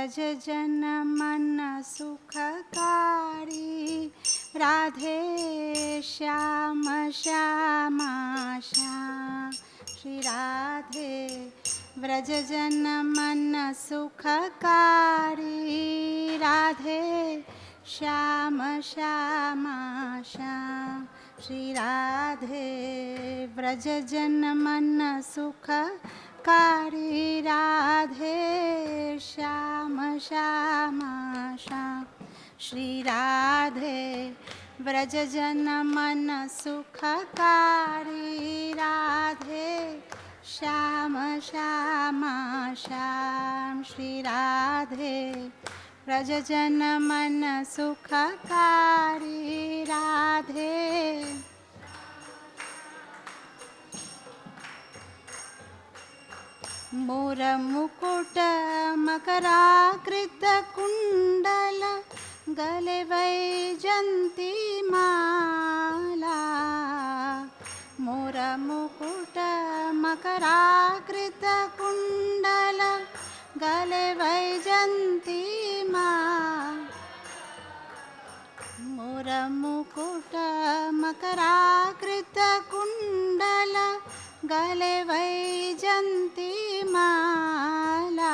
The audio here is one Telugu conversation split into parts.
व्रज जन मन सुखकारी राधे श्याम श्यामा श्याम श्री राधे व्रज जन मन सुखकारी राधे श्याम श्यामा श्याम श्री राधे व्रज जन मन सुखकारी राधे श्याम श्यामा श्याम श्री राधे व्रज जन मन सुखकारी राधे श्याम श्यामा श्याम श्री राधे व्रज जन मन सुखकारी राधे मोर मुकुट मकराकृत कुंडल गले वैजंती माला मोर मुकुट मकराकृत कुंडल गले वैजंती मोर मुकुट मकराकृत कुंडल गले वैजंती माला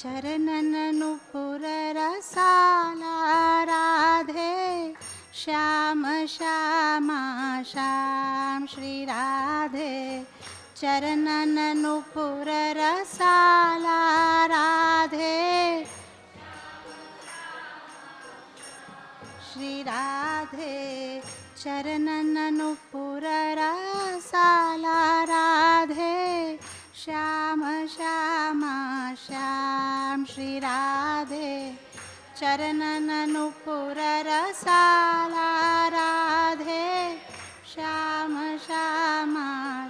चरणन नुपुर रसाला राधे श्याम श्यामा श्याम श्री राधे चरणन नुपुर रसाला राधे श्री राधे चरणन नुपुर रसाला राधे श्याम श्यामा श्याम श्री राधे चरणन नुपुर रसाला राधे श्याम श्यामा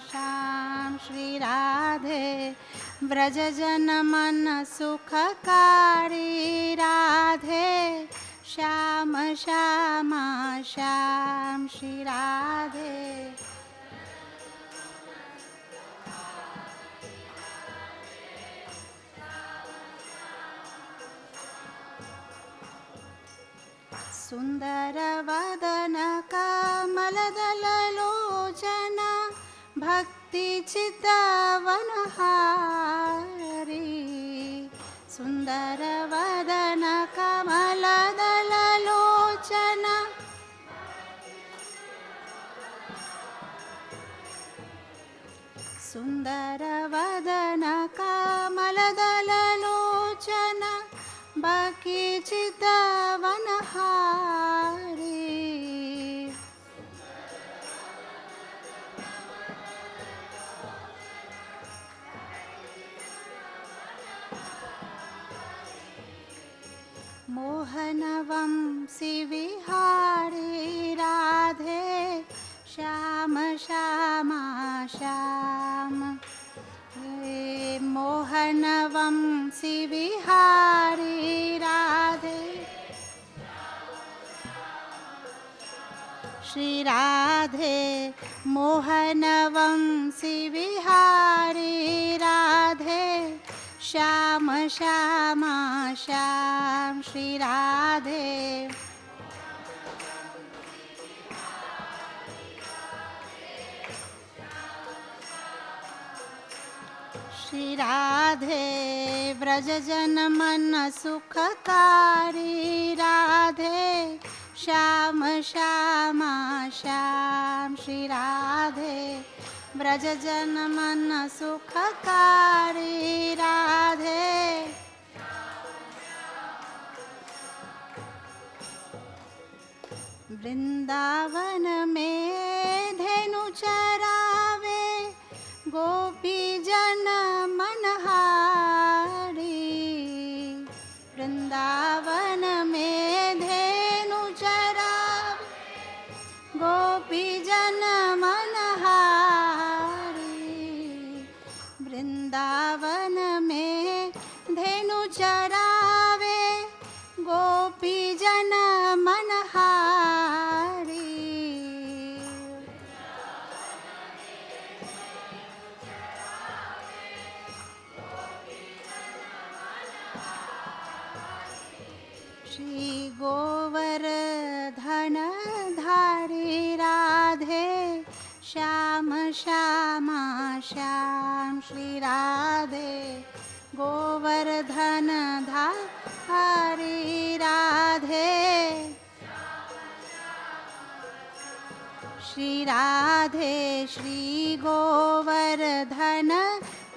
श्याम श्री राधे व्रज जन मन सुखकारी राधे श्याम श्यामा श्याम श्री राधे सुंदर वदन कमलदल लोचन भक्ति चितवन हारी सुंदर वदन कमलदल लोचन सुंदर वदन कमलदल लोचन बाकी चितवन हारी मोहन वंशी विहारी राधे श्याम श्यामा श्याम मोहन वंशी विहारी राधे श्री राधे मोहन वंशी विहारी राधे श्याम श्यामा श्याम श्री राधे श्री राधे व्रज जन मन सुखकारी राधे श्याम श्यामा श्याम श्री राधे व्रज जन मन सुखकारी राधे वृंदावन में धेनु चरावे गोपी जन मनहारी वृंदावन में धेनु चरावे गोपी जन मनहारी वृंदावन में धेनु चरावे गोपी जन जन मनहारी। श्री गोवर्धन धारी राधे श्याम श्यामा श्याम। श्री राधे गोवर्धन धारी राधे। श्री राधे श्री गोवर्धन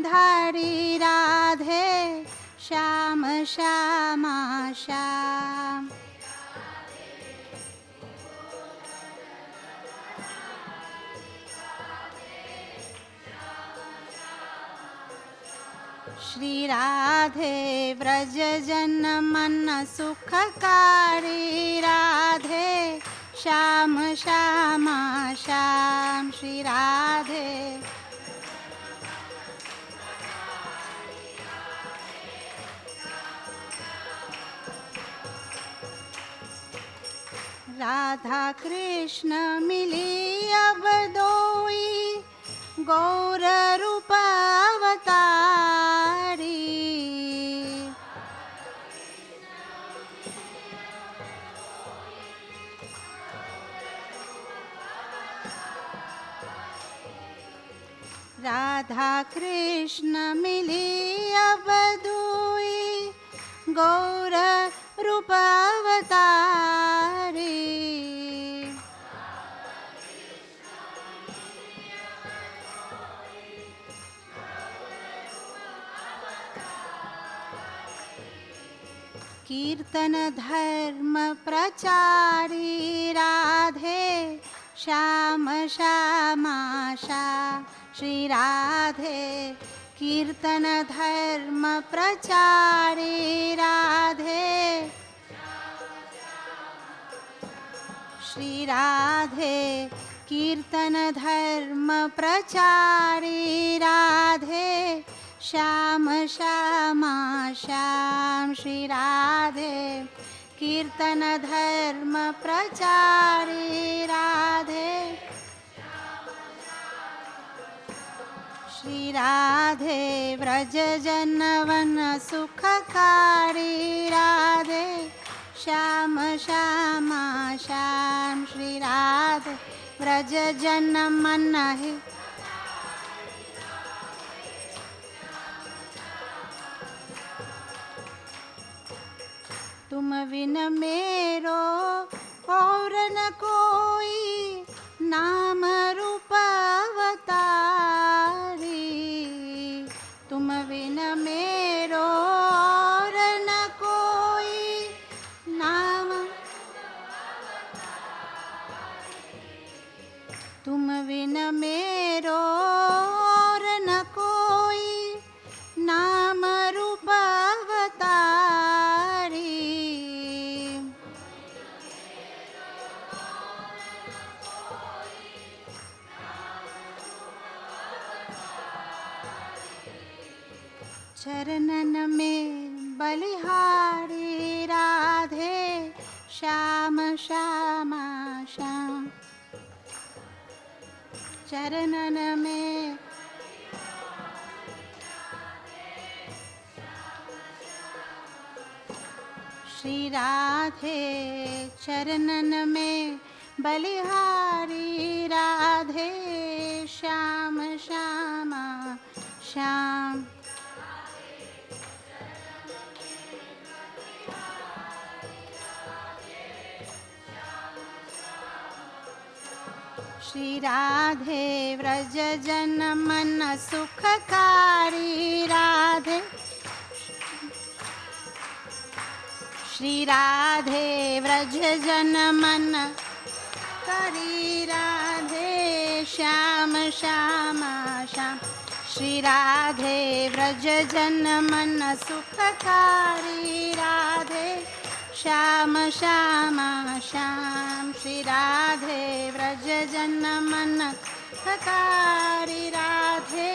धारी राधे श्याम श्यामा श्याम। श्री राधे व्रज जन मन सुखकारी राधे श्याम श्यामा श्याम। श्री राधे राधा कृष्ण मिली अब दोई गौर रूप अवतारी। राधा कृष्ण मिली अब दुई गौर रूप अवतारी। कीर्तन धर्म प्रचारी राधे श्याम श्यामा श्याम। श्री राधे कीर्तन धर्म प्रचारी राधे। श्री राधे कीर्तन धर्म प्रचारी राधे श्याम श्यामा श्याम। श्री राधे कीर्तन धर्म प्रचारी राधे। श्री राधे व्रज जन वन सुखकारी राधे श्याम श्यामा श्याम। श्री राधे व्रज जन मन है। तुम बिन मेरो और न कोई नाम रूप अवतारी। तुम बिन मेरो और न कोई नाम। तुम बिन मेरो और न कोई नाम रूप अवतारी। चरणन में बलिहारी राधे श्याम श्यामा श्याम। चरणन में श्री राधे चरणन में बलिहारी राधे श्याम श्यामा श्याम। श्री राधे व्रज जन मन सुखकारी राधे। श्री राधे व्रज जन मन करी राधे श्याम श्यामा श्याम। श्री राधे व्रज जन मन सुखकारी राधे श्याम श्यामा श्याम। श्री राधे व्रज जन मन सुखकारी राधे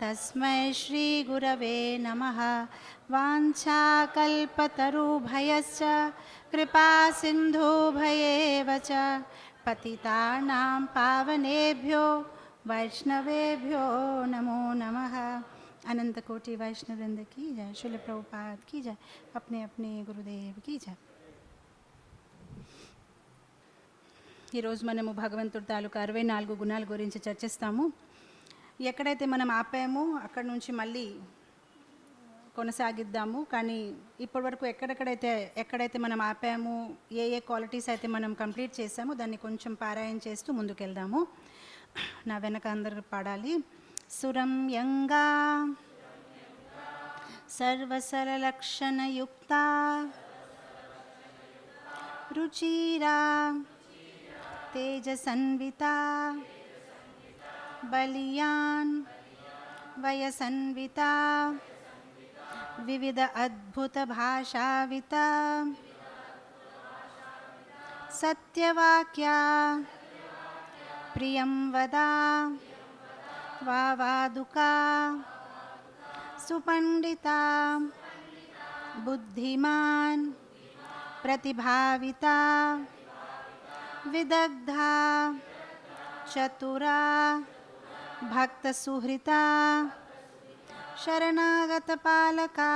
तस्मै श्रीगुरवे नमः। वाञ्छाकल्पतरुभयश्च कृपासिन्धुभयेव च पतितानां पावनेभ्यो वैष्णवेभ्यो नमो नमः। अनंत कोटि वैष्णववृंद की जय। श्रील प्रभुपाद की जय। अपने अपने गुरुदेव की जय। ఈరోజు మనము భగవంతుడి తాలూకా 64 గుణాల గురించి చర్చిస్తాము. ఎక్కడైతే మనం ఆపామో అక్కడ నుంచి మళ్ళీ కొనసాగిద్దాము. కానీ ఇప్పటి వరకు ఎక్కడైతే మనం ఆపామో, ఏ క్వాలిటీస్ అయితే మనం కంప్లీట్ చేసామో దాన్ని కొంచెం పారాయణ చేస్తూ ముందుకెళ్దాము. నా వెనక అందరూ పాడాలి. సురం యంగా సర్వసరలక్షణయుక్తా రుచిరా తేజసన్వితా బలియాన్ వయసన్వితా వివిధ అద్భుత భాషావితా సత్యవాక్యా ప్రియం వదా వావాదుకా సుపండితా బుద్ధిమాన్ ప్రతిభావితా విదగ్ధా చతురా భక్తసుహృతా శరణాగతపాలకా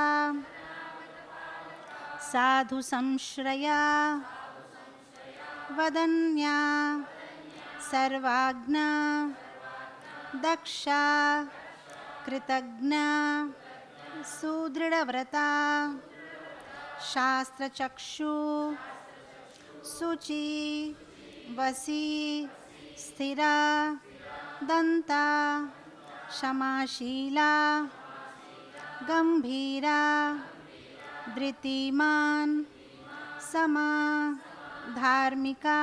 సాధు సంశ్రయా వదన్యా సర్వాజ్ఞా దక్షా కృతజ్ఞా సుదృఢవ్రతా శాస్త్రచక్షు శుచి వసీ స్థిరా దంతా క్షమాశీలా గంభీరా ధృతిమాన్ సమా ధార్మికా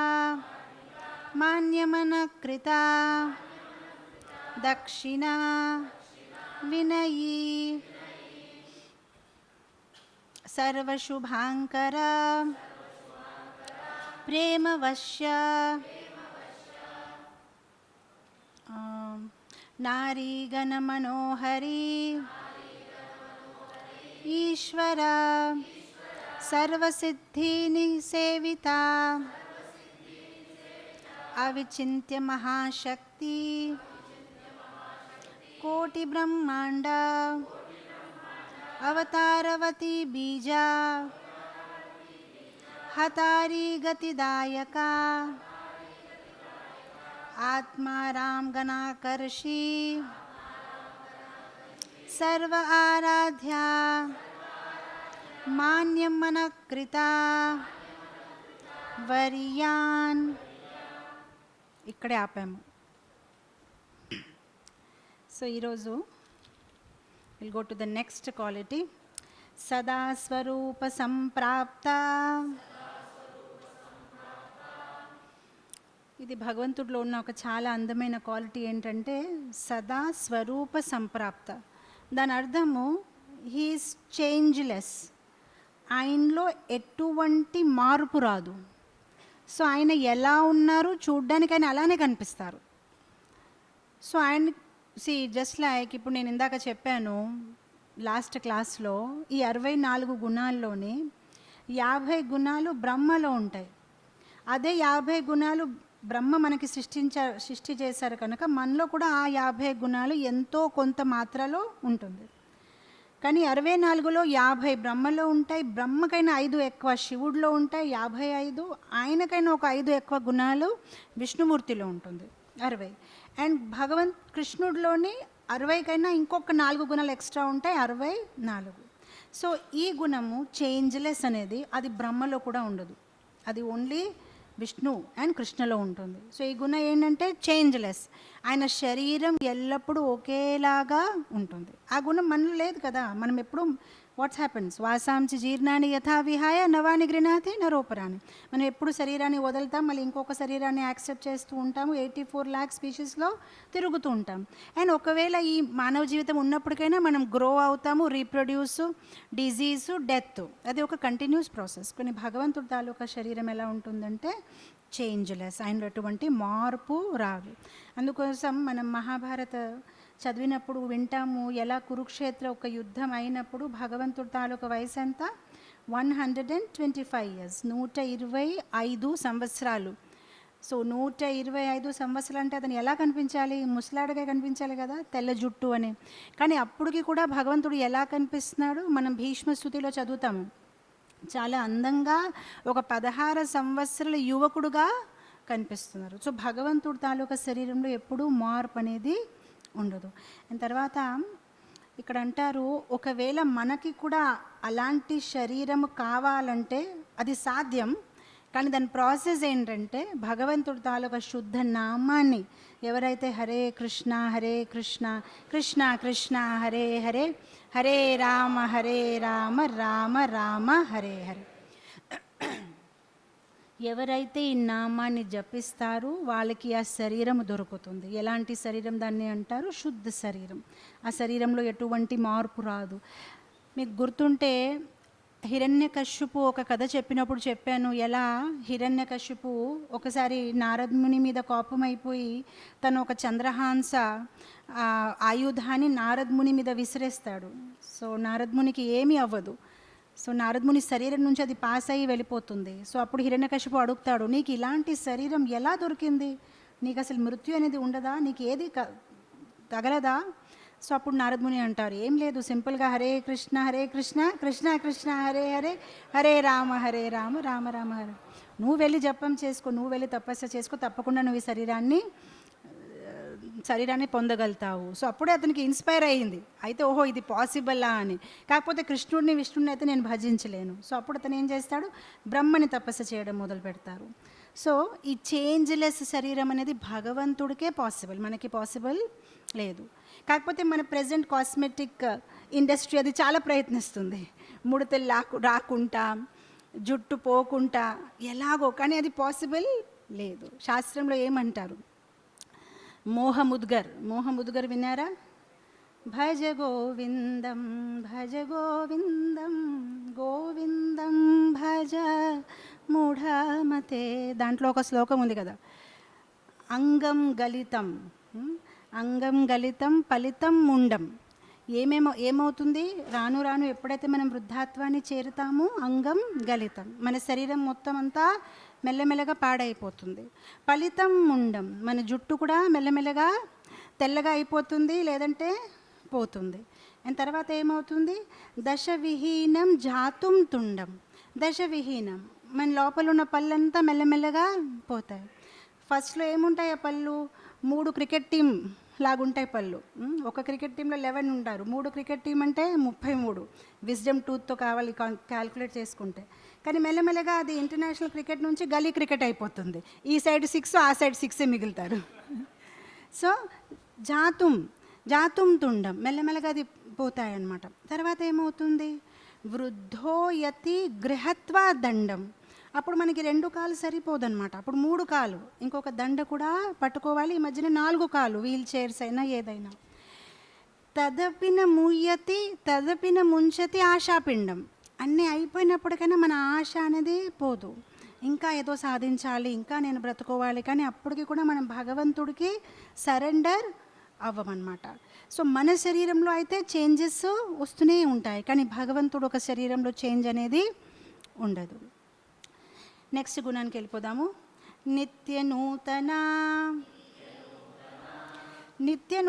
మాన్యమనకృతా దక్షిణా వినయీ సర్వశుభాంకరా ప్రేమవశ్య నారీగణమనోహరీ ఈశ్వర సర్వసిద్ధినిసేవితా అవిచింత్య మహాశక్తి కోటి బ్రహ్మాండ అవతారవతి బీజా హతారీ గతిదాయకా ఆత్మారాం గణాకర్షి సర్వ ఆరాధ్యా మాన్యమనకృతా వరియాన్. ఇక్కడే ఆపాము. సో ఈరోజు will go to the next quality. సదా స్వరూప సంప్రాప్త. ఇది భగవంతుడిలో ఉన్న ఒక చాలా అందమైన క్వాలిటీ ఏంటంటే సదా స్వరూప సంప్రాప్త. దాని అర్థము హీఈస్ చేంజ్లెస్. ఆయనలో ఎటువంటి మార్పు రాదు. సో ఆయన ఎలా ఉన్నారు చూడ్డానికి ఆయన అలానే కనిపిస్తారు. సో ఆయన జస్ట్ లైక్ ఇప్పుడు నేను ఇందాక చెప్పాను లాస్ట్ క్లాస్లో, ఈ 64 గుణాల్లోనే 50 గుణాలు బ్రహ్మలో ఉంటాయి. అదే 50 గుణాలు బ్రహ్మ మనకి సృష్టి చేశారు కనుక మనలో కూడా ఆ 50 గుణాలు ఎంతో కొంత మాత్రలో ఉంటుంది. కానీ 64లో 50 బ్రహ్మలో ఉంటాయి. బ్రహ్మకైనా 5 ఎక్కువ శివుడిలో ఉంటాయి 55. ఆయనకైనా ఒక 5 ఎక్కువ గుణాలు విష్ణుమూర్తిలో ఉంటుంది 60. అండ్ కృష్ణుడిలోని 60కైనా ఇంకొక 4 గుణాలు ఎక్స్ట్రా ఉంటాయి 64. సో ఈ గుణము చేంజ్లెస్ అనేది అది బ్రహ్మలో కూడా ఉండదు. అది ఓన్లీ విష్ణు అండ్ కృష్ణలో ఉంటుంది. సో ఈ గుణం ఏంటంటే చేంజ్లెస్. ఆయన శరీరం ఎల్లప్పుడూ ఒకేలాగా ఉంటుంది. ఆ గుణం మనలో లేదు కదా. మనం ఎప్పుడు వాట్స్ హ్యాపెన్స్ వాసాంచి జీర్ణాన్ని యథా విహాయ నవాని గృహ్ణాతి నరోపరాని. మనం ఎప్పుడు శరీరాన్ని వదులుతాం, మళ్ళీ ఇంకొక శరీరాన్ని యాక్సెప్ట్ చేస్తూ ఉంటాము. 84 lakh స్పీషీస్లో తిరుగుతూ ఉంటాం. అండ్ ఒకవేళ ఈ మానవ జీవితం ఉన్నప్పటికైనా మనం గ్రో అవుతాము, రీప్రొడ్యూస్, డిజీజు, డెత్. అది ఒక కంటిన్యూస్ ప్రాసెస్. కొన్ని భగవంతుడి తాలూకా శరీరం ఎలా ఉంటుందంటే చేంజ్లెస్. ఆయనలో ఎటువంటి మార్పు రాదు. అందుకోసం మనం మహాభారత చదివినప్పుడు వింటాము ఎలా కురుక్షేత్ర ఒక యుద్ధం అయినప్పుడు భగవంతుడి తాలూకు వయసు ఎంత 125 years, 125 సంవత్సరాలు. సో 125 సంవత్సరాలు అంటే అతను ఎలా కనిపించాలి? ముసలాడగా కనిపించాలి కదా, తెల్ల జుట్టు అని. కానీ అప్పటికి కూడా భగవంతుడు ఎలా కనిపిస్తున్నాడు? మనం భీష్మ స్తుతిలో చదువుతాము, చాలా అందంగా ఒక 16 సంవత్సరాల యువకుడుగా కనిపిస్తున్నారు. సో భగవంతుడు తాలూకా శరీరంలో ఎప్పుడూ మార్పు అనేది ఉండదు. అండ్ తర్వాత ఇక్కడ అంటారు, ఒకవేళ మనకి కూడా అలాంటి శరీరం కావాలంటే అది సాధ్యం. కానీ దాని ప్రాసెస్ ఏంటంటే భగవంతుడి తాలూకా శుద్ధ నామాన్ని ఎవరైతే హరే కృష్ణ కృష్ణ కృష్ణ హరే హరే, హరే రామ రామ రామ హరే హరే, ఎవరైతే ఈ నామాన్ని జపిస్తారో వాళ్ళకి ఆ శరీరం దొరుకుతుంది. ఎలాంటి శరీరం? దాన్ని అంటారు శుద్ధ శరీరం. ఆ శరీరంలో ఎటువంటి మార్పు రాదు. మీకు గుర్తుంటే హిరణ్యకశ్యపు ఒక కథ చెప్పినప్పుడు చెప్పాను, ఎలా హిరణ్యకశ్యపు ఒకసారి నారదముని మీద కోపం అయిపోయి తను ఒక చంద్రహాంస ఆయుధాన్ని నారదముని మీద విసిరేస్తాడు. సో నారదమునికి ఏమీ అవ్వదు. సో నారదముని శరీరం నుంచి అది పాస్ అయ్యి వెళ్ళిపోతుంది. సో అప్పుడు హిరణ్యకశిపు అడుగుతాడు, నీకు ఇలాంటి శరీరం ఎలా దొరికింది? నీకు అసలు మృత్యు అనేది ఉండదా? నీకు ఏది తగలదా? సో అప్పుడు నారదముని అంటారు, ఏం లేదు, సింపుల్గా హరే కృష్ణ కృష్ణ కృష్ణ హరే హరే, హరే రామ రామ రామ హరే. నువ్వు వెళ్ళి జపం చేసుకో, నువ్వు వెళ్ళి తపస్సు చేసుకో, తప్పకుండా నువ్వు ఈ శరీరాన్ని పొందగలుగుతావు. సో అప్పుడే అతనికి ఇన్స్పైర్ అయ్యింది, అయితే ఓహో ఇది పాసిబుల్లా అని. కాకపోతే కృష్ణుడిని విష్ణుడిని అయితే నేను భజించలేను. సో అప్పుడు అతను ఏం చేస్తాడు? బ్రహ్మని తపస్సు చేయడం మొదలు పెడతారు. సో ఈ చేంజ్లెస్ శరీరం అనేది భగవంతుడికే పాసిబుల్, మనకి పాసిబుల్ లేదు. కాకపోతే మన ప్రజెంట్ కాస్మెటిక్ ఇండస్ట్రీ అది చాలా ప్రయత్నిస్తుంది, ముడతలు రాకుండా, జుట్టు పోకుండా ఎలాగో, కానీ అది పాసిబుల్ లేదు. శాస్త్రంలో ఏమంటారు? మోహముద్గర్ విన్నారా? భజ గోవిందం గోవిందం భజ మూఢమతే. దాంట్లో ఒక శ్లోకం ఉంది కదా, అంగం గలితం ఫలితం ముండం. ఏమవుతుంది? రాను రాను ఎప్పుడైతే మనం వృద్ధాత్వాన్ని చేరుతామో అంగం గలితం, మన శరీరం మొత్తం అంతా మెల్లమెల్లగా పాడైపోతుంది. ఫలితం ముండం, మన జుట్టు కూడా మెల్లమెల్లగా తెల్లగా అయిపోతుంది, లేదంటే పోతుంది. అండ్ తర్వాత ఏమవుతుంది? దశవిహీనం జాతుం తుండం. దశవిహీనం, మన లోపల ఉన్న పళ్ళంతా మెల్లమెల్లగా పోతాయి. ఫస్ట్లో ఏముంటాయి ఆ పళ్ళు? 3 క్రికెట్ టీం లాగుంటాయి పళ్ళు. ఒక క్రికెట్ టీంలో 11 ఉంటారు, 3 క్రికెట్ టీం అంటే 33 విజ్డమ్ టూత్తో కావాలి క్యాల్కులేట్ చేసుకుంటే. కానీ మెల్లమెల్లగా అది ఇంటర్నేషనల్ క్రికెట్ నుంచి గలీ క్రికెట్ అయిపోతుంది. ఈ సైడ్ 6, ఆ సైడ్ 6 మిగులుతారు. సో జాతుం తుండం, మెల్లమెల్లగా అది పోతాయన్నమాట. తర్వాత ఏమవుతుంది? వృద్ధోయతి గృహత్వా దండం. అప్పుడు మనకి 2 కాలు సరిపోదన్నమాట, అప్పుడు 3 కాలు, ఇంకొక దండ కూడా పట్టుకోవాలి. ఈ మధ్యన 4 కాలు, వీల్ చైర్స్ అయినా ఏదైనా. తదపిన ముంచతి ఆశాపిండం. అన్నీ అయిపోయినప్పటికైనా మన ఆశ అనేది పోదు, ఇంకా ఏదో సాధించాలి, ఇంకా నేను బ్రతుకోవాలి. కానీ అప్పటికి కూడా మనం భగవంతుడికి సరెండర్ అవ్వమన్నమాట. సో మన శరీరంలో అయితే చేంజెస్ వస్తూనే ఉంటాయి, కానీ భగవంతుడు ఒక శరీరంలో చేంజ్ అనేది ఉండదు. నెక్స్ట్ గుణానికి వెళ్ళిపోదాము. నిత్య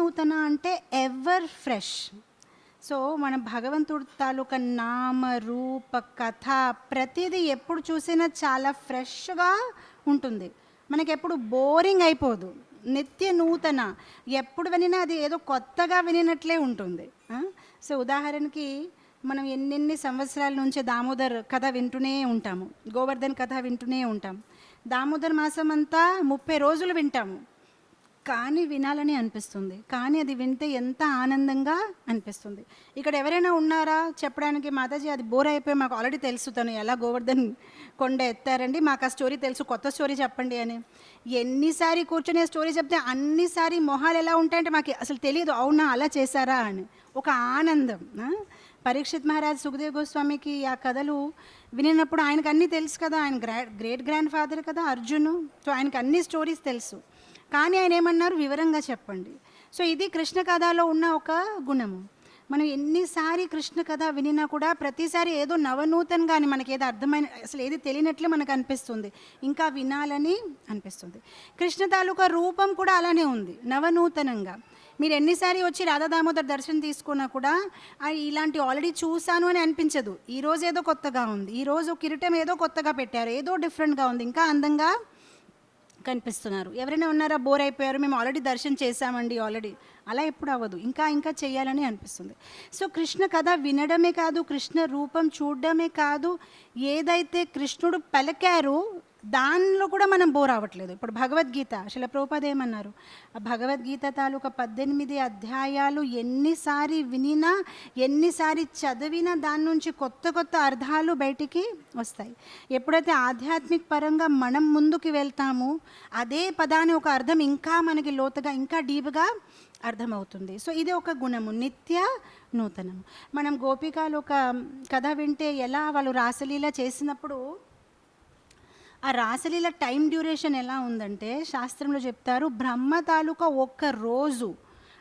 నూతన అంటే ఎవర్ ఫ్రెష్. సో మన భగవంతుడు తాలూకా నామ రూప కథ ప్రతిదీ ఎప్పుడు చూసినా చాలా ఫ్రెష్గా ఉంటుంది, మనకి ఎప్పుడు బోరింగ్ అయిపోదు. నిత్య నూతన, ఎప్పుడు వినినా అది ఏదో కొత్తగా వినినట్లే ఉంటుంది. సో ఉదాహరణకి మనం ఎన్నెన్ని సంవత్సరాల నుంచి దామోదర్ కథ వింటూనే ఉంటాము, గోవర్ధన్ కథ వింటూనే ఉంటాం. దామోదర్ మాసం అంతా 30 రోజులు వింటాము, కానీ వినాలని అనిపిస్తుంది, కానీ అది వింటే ఎంత ఆనందంగా అనిపిస్తుంది. ఇక్కడ ఎవరైనా ఉన్నారా చెప్పడానికి, మాతాజీ అది బోర్ అయిపోయి మాకు ఆల్రెడీ తెలుసు తను ఎలా గోవర్ధన్ కొండ ఎత్తారండి, మాకు ఆ స్టోరీ తెలుసు, కొత్త స్టోరీ చెప్పండి అని. ఎన్నిసారి కూర్చొని స్టోరీ చెప్తే అన్నిసారి మొహాలు ఎలా ఉంటాయంటే మాకు అసలు తెలియదు, అవునా అలా చేశారా అని ఒక ఆనందం. పరీక్షిత్ మహారాజ్ సుఖదేవ్ గోస్వామికి ఆ కథలు వినినప్పుడు ఆయనకు అన్నీ తెలుసు కదా, ఆయన గ్రేట్ గ్రాండ్ ఫాదర్ కదా అర్జును, సో ఆయనకు అన్ని స్టోరీస్ తెలుసు. కానీ ఆయన ఏమన్నారు, వివరంగా చెప్పండి. సో ఇది కృష్ణ కథలో ఉన్న ఒక గుణము. మనం ఎన్నిసారి కృష్ణ కథ వినినా కూడా ప్రతిసారి ఏదో నవనూతనంగా అని మనకి ఏదో అర్థమైన అసలు ఏది తెలియనట్లే మనకు అనిపిస్తుంది, ఇంకా వినాలని అనిపిస్తుంది. కృష్ణ తాలూకా రూపం కూడా అలానే ఉంది, నవనూతనంగా. మీరు ఎన్నిసారి వచ్చి రాధా దామోదర్ దర్శనం తీసుకున్నా కూడా ఇలాంటి ఆల్రెడీ చూశాను అని అనిపించదు. ఈరోజు ఏదో కొత్తగా ఉంది, ఈరోజు కిరీటం ఏదో కొత్తగా పెట్టారు, ఏదో డిఫరెంట్గా ఉంది, ఇంకా అందంగా కనిపిస్తున్నారు. ఎవరైనా ఉన్నారా బోర్ అయిపోయారు, మేము ఆల్రెడీ దర్శనం చేశామండి ఆల్రెడీ, అలా ఎప్పుడు అవ్వదు, ఇంకా ఇంకా చేయాలని అనిపిస్తుంది. సో కృష్ణ కథ వినడమే కాదు, కృష్ణ రూపం చూడడమే కాదు, ఏదైతే కృష్ణుడు పలికారు దానిలో కూడా మనం బోర్ అవ్వట్లేదు. ఇప్పుడు భగవద్గీత శిల ప్రభుపాద ఏమన్నారు, ఆ భగవద్గీత తాలూకా 18 అధ్యాయాలు ఎన్నిసారి వినినా ఎన్నిసారి చదివినా దాని నుంచి కొత్త కొత్త అర్థాలు బయటికి వస్తాయి. ఎప్పుడైతే ఆధ్యాత్మిక పరంగా మనం ముందుకు వెళ్తామో అదే పదాన్ని ఒక అర్థం ఇంకా మనకి లోతుగా ఇంకా డీప్గా అర్థమవుతుంది. సో ఇది ఒక గుణము, నిత్య నూతనము. మనం గోపికలు ఒక కథ వింటే ఎలా వాళ్ళు రాసలీల చేసినప్పుడు ఆ రాసలీల టైం డ్యూరేషన్ ఎలా ఉందంటే శాస్త్రంలో చెప్తారు, బ్రహ్మ తాలూకా ఒక్క రోజు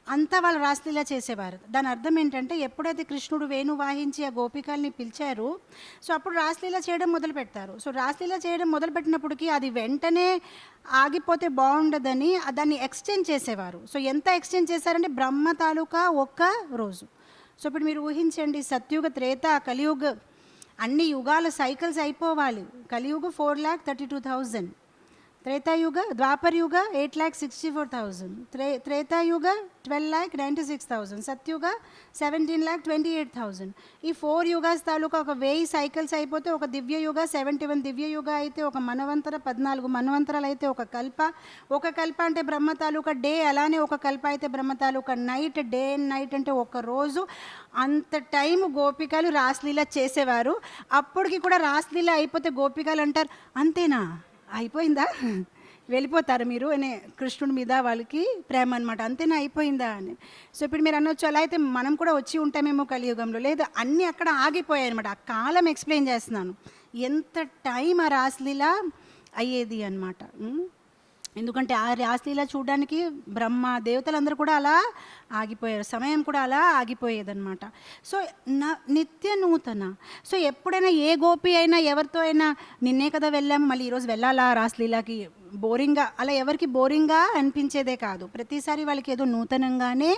అంతా వాళ్ళు రాసలీల చేసేవారు. దాని అర్థం ఏంటంటే ఎప్పుడైతే కృష్ణుడు వేణు వాయించి ఆ గోపికల్ని పిలిచారు, సో అప్పుడు రాసలీల చేయడం మొదలు పెడతారు. సో రాసలీల చేయడం మొదలు పెట్టినప్పటికీ అది వెంటనే ఆగిపోతే బాగుండదని దాన్ని ఎక్స్టెండ్ చేసేవారు. సో ఎంత ఎక్స్టెండ్ చేశారంటే బ్రహ్మ తాలూకా ఒక్క రోజు. సో ఇప్పుడు మీరు ఊహించండి, సత్యుగ, త్రేత, కలియుగ అన్ని యుగాల సైకిల్స్ అయిపోవాలి. కలియుగ 4,32,000, త్రేతాయుగ ద్వాపరయుగ 8,64,000, త్రేతాయుగ 12,96,000, సత్యుగ 17,28,000. ఈ 4 యుగాస్ తాలూకా ఒక 1000 సైకిల్స్ అయిపోతే ఒక దివ్యయుగ, 71 దివ్యయుగ అయితే ఒక మన్వంతర, 14 మన్వంతరాలు అయితే ఒక కల్ప. ఒక కల్ప అంటే బ్రహ్మ తాలూకా డే, అలానే ఒక కల్ప అయితే బ్రహ్మ తాలూకా నైట్. డే అండ్ నైట్ అంటే ఒక రోజు. అంత టైం గోపికలు రాసలీల చేసేవారు. అప్పటికి కూడా రాసలీల అయిపోతే గోపికలు అంటారు, అంతేనా అయిపోయిందా, వెళ్ళిపోతారు మీరు అనే కృష్ణుడి మీద వాళ్ళకి ప్రేమ అనమాట, అంతేనా అయిపోయిందా అని. సో ఇప్పుడు మీరు అనొచ్చు, అలా అయితే మనం కూడా వచ్చి ఉంటామేమో కలియుగంలో. లేదా అన్నీ అక్కడ ఆగిపోయాయి అనమాట. ఆ కాలం ఎక్స్ప్లెయిన్ చేస్తున్నాను, ఎంత టైం ఆ రాసలీల అయ్యేది అనమాట. ఎందుకంటే ఆ రాసలీల చూడడానికి బ్రహ్మ దేవతలందరూ కూడా అలా ఆగిపోయారు, సమయం కూడా అలా ఆగిపోయేదన్నమాట. సో నిత్య నూతన. సో ఎప్పుడైనా ఏ గోపి అయినా ఎవరితో అయినా నిన్నే కదా వెళ్ళాము మళ్ళీ ఈరోజు వెళ్ళాలా రాసలీలకి, బోరింగ్గా అలా ఎవరికి బోరింగ్గా అనిపించేదే కాదు, ప్రతిసారి వాళ్ళకి ఏదో నూతనంగానే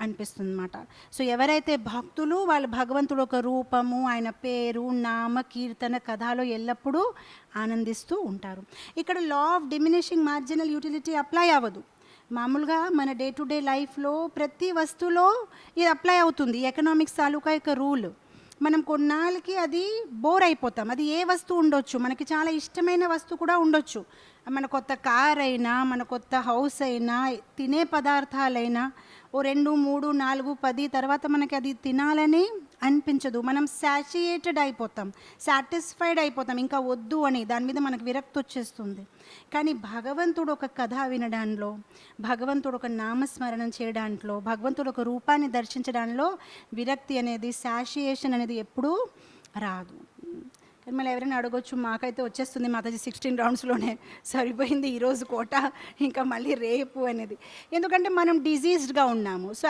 అనిపిస్తుంది అన్నమాట. సో ఎవరైతే భక్తులు వాళ్ళు భగవంతుడు ఒక రూపము, ఆయన పేరు, నామ, కీర్తన, కథలో ఎల్లప్పుడూ ఆనందిస్తూ ఉంటారు. ఇక్కడ law of diminishing marginal utility apply అవ్వదు. మామూలుగా మన డే టు డే లైఫ్లో ప్రతి వస్తువులో ఇది అప్లై అవుతుంది. ఎకనామిక్స్ తాలూకా యొక్క రూల్. మనం కొన్నాళ్ళకి అది బోర్ అయిపోతాం. అది ఏ వస్తువు ఉండొచ్చు, మనకి చాలా ఇష్టమైన వస్తువు కూడా ఉండొచ్చు. మన కొత్త కార్ అయినా, మన కొత్త హౌస్ అయినా, తినే పదార్థాలైనా ఓ 2, 3, 4, 10 తర్వాత మనకి అది తినాలని అనిపించదు. మనం సాటియేటెడ్ అయిపోతాం, సాటిస్ఫైడ్ అయిపోతాం, ఇంకా వద్దు అని దాని మీద మనకు విరక్తి వచ్చేస్తుంది. కానీ భగవంతుడు ఒక కథ వినడంలో, భగవంతుడు ఒక నామస్మరణం చేయడంలో, భగవంతుడు ఒక రూపాన్ని దర్శించడంలో విరక్తి అనేది, సాటియేషన్ అనేది ఎప్పుడూ రాదు. కానీ మళ్ళీ ఎవరైనా అడగొచ్చు, మాకైతే వచ్చేస్తుంది మాతాజీ 16 రౌండ్స్లోనే సరిపోయింది ఈరోజు కోట, ఇంకా మళ్ళీ రేపు అనేది. ఎందుకంటే మనం డిజీజ్డ్గా ఉన్నాము. సో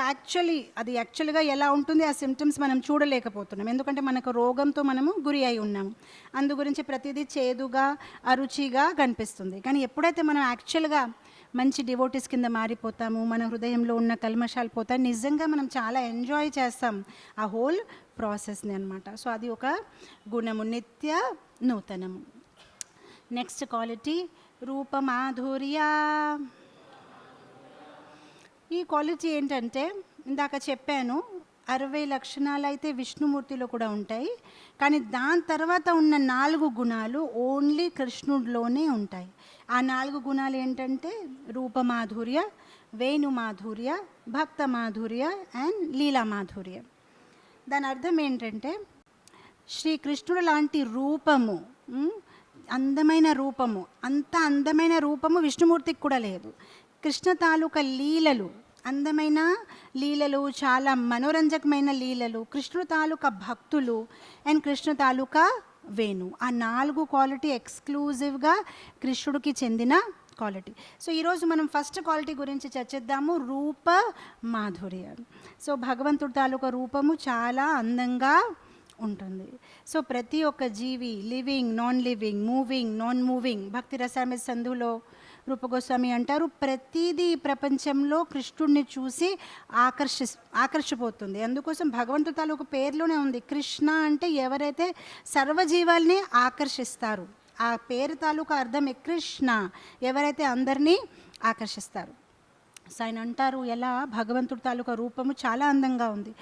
యాక్చువల్గా ఎలా ఉంటుంది ఆ సిమ్టమ్స్ మనం చూడలేకపోతున్నాం, ఎందుకంటే మనకు రోగంతో మనము గురి అయి ఉన్నాము. అందు గురించి ప్రతిదీ చేదుగా, అరుచిగా కనిపిస్తుంది. కానీ ఎప్పుడైతే మనం యాక్చువల్గా మంచి డివోటీస్ కింద మారిపోతాము, మన హృదయంలో ఉన్న కల్మషాలు పోతాయి, నిజంగా మనం చాలా ఎంజాయ్ చేస్తాం ఆ హోల్ ప్రాసెస్ని అనమాట. సో అది ఒక గుణము, నిత్య నూతనము. Next quality రూపమాధుర్య. ఈ క్వాలిటీ ఏంటంటే ఇందాక చెప్పాను 60 లక్షణాలు అయితే విష్ణుమూర్తిలో కూడా ఉంటాయి, కానీ దాని తర్వాత ఉన్న 4 గుణాలు ఓన్లీ కృష్ణుడిలోనే ఉంటాయి. ఆ 4 గుణాలు ఏంటంటే రూపమాధుర్య, వేణుమాధుర్య, భక్త మాధుర్య అండ్ లీలా మాధుర్య. దాని అర్థం ఏంటంటే శ్రీకృష్ణుడు లాంటి రూపము, అందమైన రూపము, అంత అందమైన రూపము విష్ణుమూర్తికి కూడా లేదు. కృష్ణ తాలూకా లీలలు, అందమైన లీలలు, చాలా మనోరంజకమైన లీలలు, కృష్ణుడు తాలూకా భక్తులు అండ్ కృష్ణ తాలూకా వేణు, ఆ 4 క్వాలిటీ ఎక్స్క్లూజివ్గా కృష్ణుడికి చెందిన క్వాలిటీ. సో ఈరోజు మనం ఫస్ట్ క్వాలిటీ గురించి చర్చిద్దాము, రూప మాధుర్యం. సో భగవంతుడి తాలూకా రూపము చాలా అందంగా ఉంటుంది. సో ప్రతి ఒక్క జీవి, living, non living, moving, non moving, భక్తి రసాయన సంధులో రూపగోస్వామి అంటారు, ప్రతిదీ ప్రపంచంలో కృష్ణుడిని చూసి ఆకర్షిపోతుంది. అందుకోసం భగవంతుడి తాలూకు పేరులోనే ఉంది, కృష్ణ అంటే ఎవరైతే సర్వజీవాల్ని ఆకర్షిస్తారు. ఆ పేరు తాలూకా అర్థమే కృష్ణ, ఎవరైతే అందరినీ ఆకర్షిస్తారు. సో ఆయన అంటారు, ఎలా భగవంతుడి తాలూకా రూపము చాలా అందంగా ఉంది.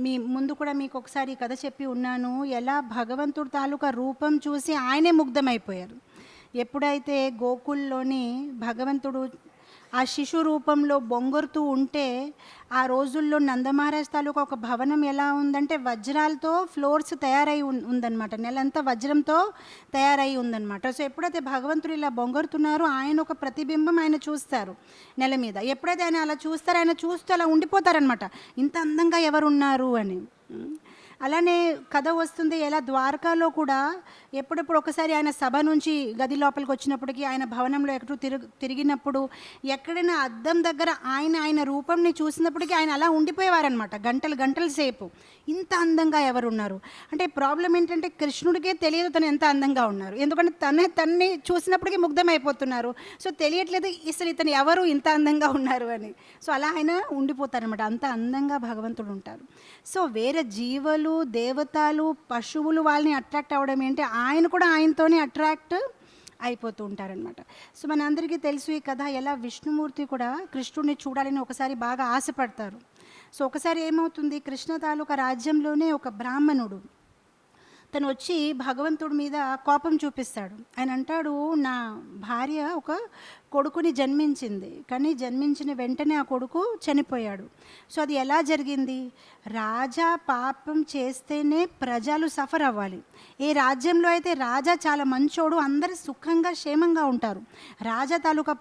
మీ ముందు కూడా మీకు ఒకసారి కథ చెప్పి ఉన్నాను, ఎలా భగవంతుడి తాలూకా రూపం చూసి ఆయనే ముగ్ధమైపోయారు. ఎప్పుడైతే గోకుల్లోని భగవంతుడు ఆ శిశు రూపంలో బొంగరుతూ ఉంటే, ఆ రోజుల్లో నందమహారాజ్ తాలూకా ఒక భవనం ఎలా ఉందంటే వజ్రాలతో ఫ్లోర్స్ తయారై ఉందన్నమాట, నెలంతా వజ్రంతో తయారై ఉందన్నమాట. సో ఎప్పుడైతే భగవంతుడు ఇలా బొంగరుతున్నారో ఆయన ఒక ప్రతిబింబం ఆయన చూస్తారు నెల మీద. ఎప్పుడైతే ఆయన అలా చూస్తారో ఆయన చూస్తూ అలా ఉండిపోతారనమాట, ఇంత అందంగా ఎవరున్నారు అని. అలానే కథ వస్తుంది, ఎలా ద్వారకాలో కూడా ఎప్పుడెప్పుడు ఒకసారి ఆయన సభ నుంచి గది లోపలికి వచ్చినప్పటికీ, ఆయన భవనంలో ఎక్కడో తిరిగినప్పుడు ఎక్కడైనా అద్దం దగ్గర ఆయన రూపంని చూసినప్పటికీ ఆయన అలా ఉండిపోయేవారనమాట, గంటల సేపు. ఇంత అందంగా ఎవరున్నారు అంటే ప్రాబ్లం ఏంటంటే కృష్ణుడికే తెలియదు తను ఎంత అందంగా ఉన్నారు, ఎందుకంటే తన్ని చూసినప్పటికీ ముగ్ధమైపోతున్నారు. సో తెలియట్లేదు అసలు ఇతను ఎవరు ఇంత అందంగా ఉన్నారు అని. సో అలా ఆయన ఉండిపోతారనమాట, అంత అందంగా భగవంతుడు ఉంటారు. సో వేరే జీవులు, దేవతలు, పశువులు వాళ్ళని అట్రాక్ట్ అవ్వడం ఏంటి, ఆయన కూడా ఆయనతోనే అట్రాక్ట్ అయిపోతూ ఉంటారనమాట. సో మనందరికీ తెలుసు ఈ కథ, ఎలా విష్ణుమూర్తి కూడా కృష్ణుడిని చూడాలని ఒకసారి బాగా ఆశపడతారు. సో ఒకసారి ఏమవుతుంది, కృష్ణ తాలూకా రాజ్యంలోనే ఒక బ్రాహ్మణుడు తను వచ్చి భగవంతుడి మీద కోపం చూపిస్తాడు. ఆయన అంటాడు, నా భార్య ఒక కొడుకుని జన్మించింది, కానీ జన్మించిన వెంటనే ఆ కొడుకు చనిపోయాడు. సో అది ఎలా జరిగింది, రాజా పాపం చేస్తేనే ప్రజలు సఫర్ అవ్వాలి. ఏ రాజ్యంలో అయితే రాజా చాలా మంచోడు, అందరు సుఖంగా క్షేమంగా ఉంటారు, రాజా తాలూకా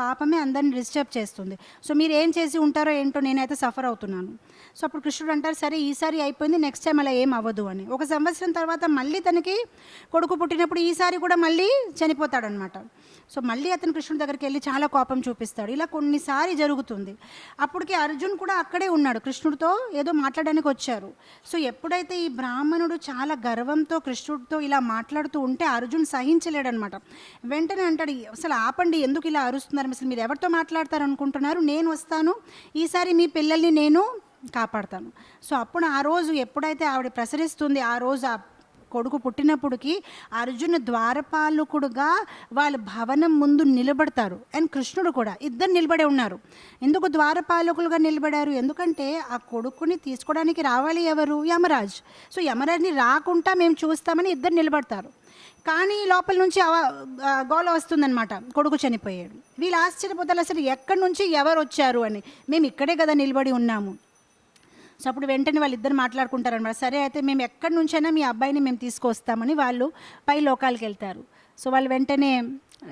పాపమే అందరిని డిస్టర్బ్ చేస్తుంది. సో మీరు ఏం చేసి ఉంటారో ఏంటో, నేనైతే సఫర్ అవుతున్నాను. సో అప్పుడు కృష్ణుడు అంటారు, సరే ఈసారి అయిపోయింది, నెక్స్ట్ టైం అలా ఏం అవ్వదు అని. ఒక సంవత్సరం తర్వాత మళ్ళీ తనకి కొడుకు పుట్టినప్పుడు ఈసారి కూడా మళ్ళీ చనిపోతాడనమాట. సో మళ్ళీ అతను కృష్ణుడి దగ్గరికి వెళ్ళి చాలా కోపం చూపిస్తాడు. ఇలా కొన్నిసారి జరుగుతుంది. అప్పటికి అర్జున్ కూడా అక్కడే ఉన్నాడు, కృష్ణుడితో ఏదో మాట్లాడడానికి వచ్చారు. సో ఎప్పుడైతే ఈ బ్రాహ్మణుడు చాలా గర్వంతో కృష్ణుడితో ఇలా మాట్లాడుతూ ఉంటే అర్జున్ సహించలేడనమాట. వెంటనే అంటాడు, అసలు ఆపండి, ఎందుకు ఇలా అరుస్తున్నారు, అసలు మీరు ఎవరితో మాట్లాడతారు అనుకుంటున్నారు, నేను వస్తాను, ఈసారి మీ పిల్లల్ని నేను కాపాడతాను. సో అప్పుడు ఆ రోజు ఎప్పుడైతే ఆవిడ ప్రసరిస్తుంది, ఆ రోజు ఆ కొడుకు పుట్టినప్పటికీ అర్జున ద్వారపాలకుడుగా వాళ్ళ భవనం ముందు నిలబడతారు. అండ్ కృష్ణుడు కూడా, ఇద్దరు నిలబడే ఉన్నారు. ఎందుకు ద్వారపాలకులుగా నిలబడారు, ఎందుకంటే ఆ కొడుకుని తీసుకోవడానికి రావాలి ఎవరు, యమరాజ్. సో యమరాజ్ని రాకుండా మేము చూస్తామని ఇద్దరు నిలబడతారు. కానీ లోపల నుంచి గోల వస్తుందన్నమాట, కొడుకు చనిపోయాడు. వీళ్ళు ఆశ్చర్యపోతారు, అసలు ఎక్కడి నుంచి ఎవరు వచ్చారు అని, మేము ఇక్కడే కదా నిలబడి ఉన్నాము. సో అప్పుడు వెంటనే వాళ్ళిద్దరు మాట్లాడుకుంటారనమాట, సరే అయితే మేము ఎక్కడి నుంచైనా మీ అబ్బాయిని మేము తీసుకొస్తామని వాళ్ళు పై లోకాలకు వెళ్తారు. సో వాళ్ళు వెంటనే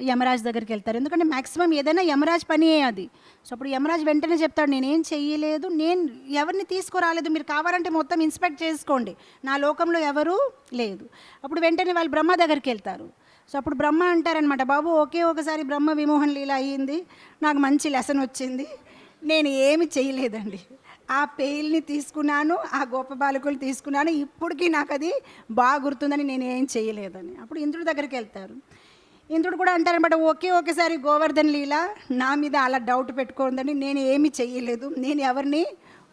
యమరాజ్ దగ్గరికి వెళ్తారు, ఎందుకంటే మ్యాక్సిమం ఏదైనా యమరాజ్ పని అది. సో అప్పుడు యమరాజ్ వెంటనే చెప్తాడు, నేనేం చెయ్యలేదు, నేను ఎవరిని తీసుకురాలేదు, మీరు కావాలంటే మొత్తం ఇన్స్పెక్ట్ చేసుకోండి, నా లోకంలో ఎవరూ లేదు. అప్పుడు వెంటనే వాళ్ళు బ్రహ్మ దగ్గరికి వెళ్తారు. సో అప్పుడు బ్రహ్మ అంటారనమాట, బాబు ఒకసారి బ్రహ్మ విమోహన్ లీల అయ్యింది, నాకు మంచి లెసన్ వచ్చింది, నేను ఏమి చేయలేదండి, ఆ పేయిల్ని తీసుకున్నాను, ఆ గోప బాలకులు తీసుకున్నాను, ఇప్పటికీ నాకు అది బాగా గుర్తుందని, నేను ఏం చేయలేదని. అప్పుడు ఇంద్రుడి దగ్గరికి వెళ్తారు. ఇంద్రుడు కూడా అంటారనమాట, ఒకసారి గోవర్ధన్ లీల నా మీద అలా డౌట్ పెట్టుకోందని, నేను ఏమి చెయ్యలేదు, నేను ఎవరిని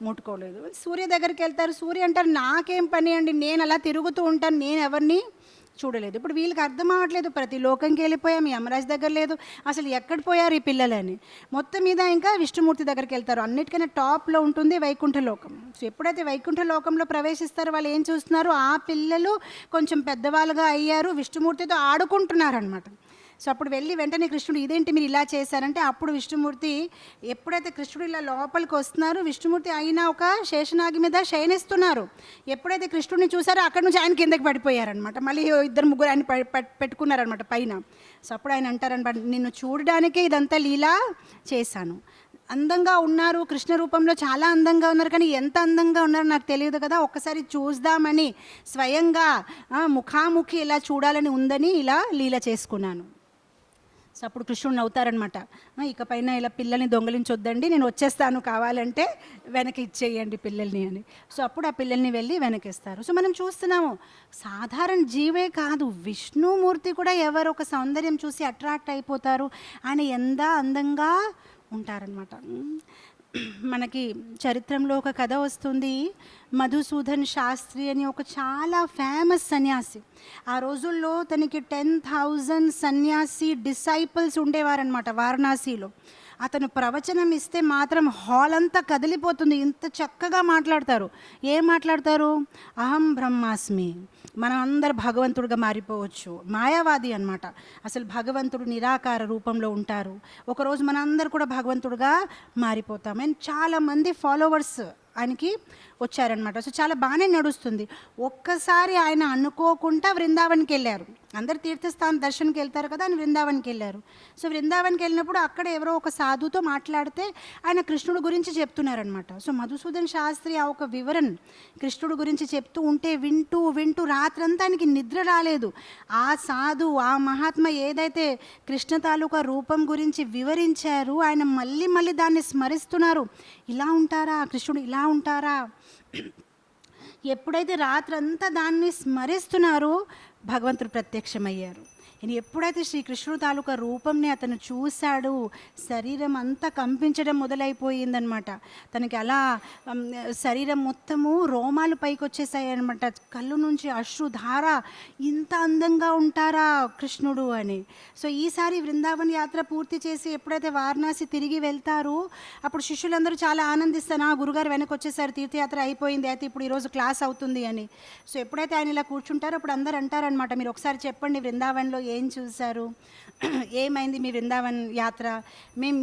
ముట్టుకోలేదు. సూర్య దగ్గరికి వెళ్తారు. సూర్య అంటారు, నాకేం పని అండి, నేను అలా తిరుగుతూ ఉంటాను, నేను ఎవరిని చూడలేదు. ఇప్పుడు వీళ్ళకి అర్థం అవ్వట్లేదు, ప్రతి లోకంకి వెళ్ళిపోయాం, యమరాజ్ దగ్గర లేదు, అసలు ఎక్కడ పోయారు ఈ పిల్లలని. మొత్తం మీద ఇంకా విష్ణుమూర్తి దగ్గరికి వెళ్తారు. అన్నిటికన్నా టాప్లో ఉంటుంది వైకుంఠ లోకం. సో ఎప్పుడైతే వైకుంఠ లోకంలో ప్రవేశిస్తారో వాళ్ళు ఏం చూస్తున్నారు, ఆ పిల్లలు కొంచెం పెద్దవాళ్ళుగా అయ్యారు, విష్ణుమూర్తితో ఆడుకుంటున్నారనమాట. సో అప్పుడు వెళ్ళి వెంటనే కృష్ణుడు, ఇదేంటి మీరు ఇలా చేశారంటే, అప్పుడు విష్ణుమూర్తి, ఎప్పుడైతే కృష్ణుడు ఇలా లోపలికి వస్తున్నారు, విష్ణుమూర్తి అయినా ఒక శేషనాగి మీద శయనిస్తున్నారు. ఎప్పుడైతే కృష్ణుడిని చూసారో అక్కడి నుంచి ఆయన కిందకి పడిపోయారనమాట. మళ్ళీ ఇద్దరు ముగ్గురు ఆయన పెట్టుకున్నారనమాట పైన. సో అప్పుడు ఆయన అంటారనమాట, నిన్ను చూడడానికే ఇదంతా లీలా చేశాను, అందంగా ఉన్నారు, కృష్ణ రూపంలో చాలా అందంగా ఉన్నారు, కానీ ఎంత అందంగా ఉన్నారో నాకు తెలియదు కదా, ఒక్కసారి చూద్దామని స్వయంగా ముఖాముఖి ఇలా చూడాలని ఉందని ఇలా లీల చేసుకున్నాను. సో అప్పుడు కృష్ణుడు నవ్వుతారనమాట, ఇకపైన ఇలా పిల్లల్ని దొంగలించొద్దండి, నేను వచ్చేస్తాను, కావాలంటే వెనక్కి ఇచ్చేయండి పిల్లల్ని అని. సో అప్పుడు ఆ పిల్లల్ని వెళ్ళి వెనకిస్తారు. సో మనం చూస్తున్నాము, సాధారణ జీవే కాదు, విష్ణుమూర్తి కూడా ఎవరు ఒక సౌందర్యం చూసి అట్రాక్ట్ అయిపోతారు, ఆయన ఎంత అందంగా ఉంటారనమాట. మనకి చరిత్రలో ఒక కథ వస్తుంది, మధుసూదన్ శాస్త్రి అని ఒక చాలా ఫేమస్ సన్యాసి. ఆ రోజుల్లో తనకి 10,000 సన్యాసి డిసైపుల్స్ ఉండేవారనమాట వారణాసిలో. అతను ప్రవచనం ఇస్తే మాత్రం హాల్ అంతా కదిలిపోతుంది, ఇంత చక్కగా మాట్లాడతారు. ఏం మాట్లాడతారు? అహం బ్రహ్మాస్మి, మనం అందరు భగవంతుడిగా మారిపోవచ్చు. మాయావాది అనమాట. అసలు భగవంతుడు నిరాకార రూపంలో ఉంటారు, ఒకరోజు మన అందరు కూడా భగవంతుడిగా మారిపోతాం. అండ్ చాలామంది ఫాలోవర్స్ ఆయనకి వచ్చారనమాట. సో చాలా బాగానే నడుస్తుంది. ఒక్కసారి ఆయన అనుకోకుండా వృందావన్కి వెళ్ళారు. అందరు తీర్థస్థానం దర్శనకి వెళ్తారు కదా, ఆయన వృందావన్కి వెళ్ళారు. సో వృందావన్కి వెళ్ళినప్పుడు అక్కడ ఎవరో ఒక సాధుతో మాట్లాడితే ఆయన కృష్ణుడు గురించి చెప్తున్నారనమాట. సో మధుసూదన్ శాస్త్రి ఆ ఒక వివరణ కృష్ణుడు గురించి చెప్తూ ఉంటే వింటూ వింటూ రాత్రంతా ఆయనకి నిద్ర రాలేదు. ఆ సాధు, ఆ మహాత్మ ఏదైతే కృష్ణ తాలూకా రూపం గురించి వివరించారు, ఆయన మళ్ళీ మళ్ళీ దాన్ని స్మరిస్తున్నారు. ఇలా ఉంటారా కృష్ణుడు, ఇలా ఉంటారా? ఎప్పుడైతే రాత్రంతా దాన్ని స్మరిస్తున్నారో భగవంతుడు ప్రత్యక్షమయ్యారు. ఎప్పుడైతే శ్రీకృష్ణుడు తాలూకా రూపంని అతను చూశాడు, శరీరం అంతా కంపించడం మొదలైపోయిందనమాట. తనకి అలా శరీరం మొత్తము రోమాలు పైకి వచ్చేసాయి అనమాట, కళ్ళు నుంచి అశ్రుధార. ఇంత అందంగా ఉంటారా కృష్ణుడు అని. సో ఈసారి బృందావన్ యాత్ర పూర్తి చేసి ఎప్పుడైతే వారణాసి తిరిగి వెళ్తారో అప్పుడు శిష్యులందరూ చాలా ఆనందిస్తాను, గురుగారు వెనక్కి వచ్చేసారు, తీర్థయాత్ర అయిపోయింది, అయితే ఇప్పుడు ఈరోజు క్లాస్ అవుతుంది అని. సో ఎప్పుడైతే ఆయన ఇలా కూర్చుంటారో అప్పుడు అందరు అంటారనమాట, మీరు ఒకసారి చెప్పండి బృందావన్లో ఏం చూశారు, ఏమైంది మీ బృందావన్ యాత్ర?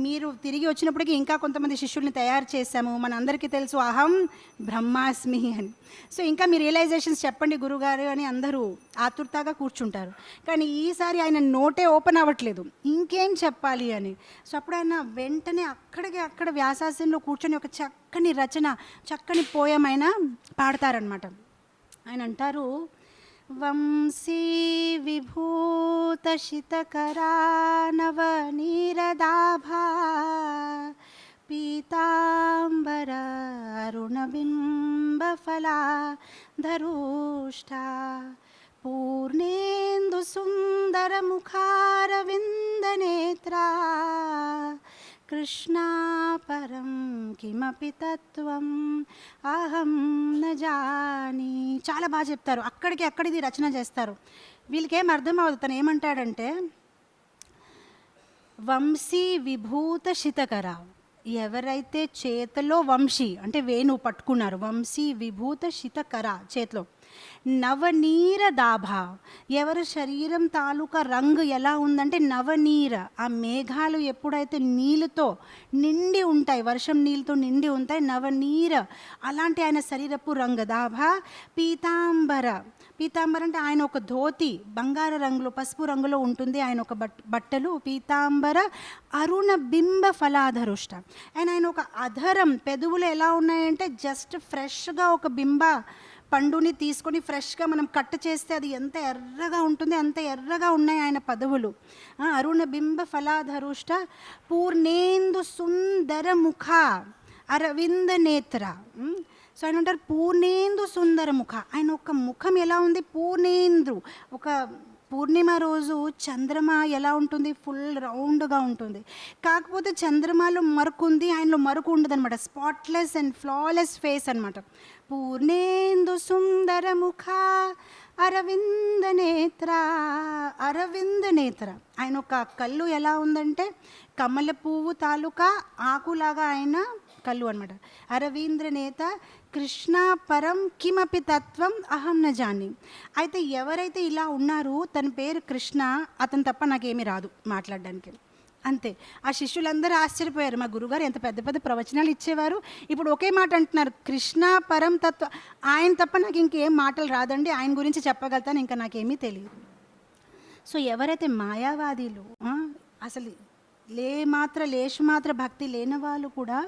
మీరు తిరిగి వచ్చినప్పటికీ ఇంకా కొంతమంది శిష్యుల్ని తయారు చేశాము, మనందరికీ తెలుసు అహం బ్రహ్మాస్మి అని. సో ఇంకా మీ రియలైజేషన్స్ చెప్పండి గురుగారు అని అందరూ ఆతుర్తాగా కూర్చుంటారు. కానీ ఈసారి ఆయన నోటే ఓపెన్ అవ్వట్లేదు, ఇంకేం చెప్పాలి అని. సో అప్పుడు ఆయన వెంటనే అక్కడ వ్యాసాసనంలో కూర్చొని ఒక చక్కని రచన, చక్కని పోయం ఆయన పాడతారనమాట. ఆయన అంటారు, వంశీ విభూతశితకరా నవనీరదాభా పీతాంబర అరుణబింబఫలా ధరుష్టా పూర్ణేందు సుందర ముఖారవిందనేత్రా కృష్ణా పరం కిమపి తత్వం అహం న జాని. చాలా బాగా చెప్తారు, అక్కడిది రచన చేస్తారు. వీళ్ళకేం అర్థం అవ్వదు. తను ఏమంటాడంటే, వంశీ విభూత శితకర, ఎవరైతే చేతిలో వంశీ అంటే వేణు పట్టుకున్నారు, వంశీ విభూత శితకర చేతిలో, నవనీర దాభ, ఎవరి శరీరం తాలూకా రంగు ఎలా ఉందంటే నవనీర, ఆ మేఘాలు ఎప్పుడైతే నీళ్ళతో నిండి ఉంటాయి, వర్షం నీళ్ళతో నిండి ఉంటాయి, నవనీర అలాంటి ఆయన శరీరపు రంగు. దాభ పీతాంబర, పీతాంబర అంటే ఆయన ఒక ధోతి బంగారు రంగులో పసుపు రంగులో ఉంటుంది, ఆయన ఒక బట్టలు. పీతాంబర అరుణ బింబ ఫలాధరుష్ట, ఆయన ఒక అధరం పెదవులు ఎలా ఉన్నాయంటే జస్ట్ ఫ్రెష్గా ఒక బింబ పండుని తీసుకొని ఫ్రెష్గా మనం కట్ చేస్తే అది ఎంత ఎర్రగా ఉంటుంది, అంత ఎర్రగా ఉన్నాయి ఆయన పదవులు. అరుణ బింబ ఫలాధరుష్ట పూర్ణేందు సుందర ముఖ అరవింద నేత్ర. సో ఆయన అంటారు పూర్ణేందు సుందర ముఖ, ఆయన ఒక ముఖం ఎలా ఉంది, పూర్ణేంద్రు, ఒక పూర్ణిమ రోజు చంద్రమ ఎలా ఉంటుంది, ఫుల్ రౌండ్గా ఉంటుంది. కాకపోతే చంద్రమలో మరుకు ఉంది, ఆయనలో మరుకు ఉండదు అనమాట, స్పాట్లెస్ అండ్ ఫ్లాలెస్ ఫేస్ అనమాట. పూర్ణేందు సుందర ముఖ అరవింద నేత్ర, అరవింద నేత్ర, ఆయన ఒక కళ్ళు ఎలా ఉందంటే కమల పువ్వు తాలూకా ఆకులాగా ఆయన కళ్ళు అనమాట. అరవీంద్ర నేత కృష్ణ పరం కిమపి తత్వం అహం న జాని. అయితే ఎవరైతే ఇలా ఉన్నారో తన పేరు కృష్ణ, అతను తప్ప నాకేమీ రాదు మాట్లాడడానికి, అంతే. ఆ శిష్యులందరూ ఆశ్చర్యపోయారు, మా గురుగారు ఎంత పెద్ద పెద్ద ప్రవచనాలు ఇచ్చేవారు, ఇప్పుడు ఒకే మాట అంటున్నారు, కృష్ణ పరం తత్వ, ఆయన తప్ప నాకు ఇంకేం మాటలు రాదండి, ఆయన గురించి చెప్పగలుగుతాను, ఇంకా నాకేమీ తెలియదు. సో ఎవరైతే మాయావాదీలు, అసలు లేశు మాత్ర భక్తి లేని వాళ్ళు కూడా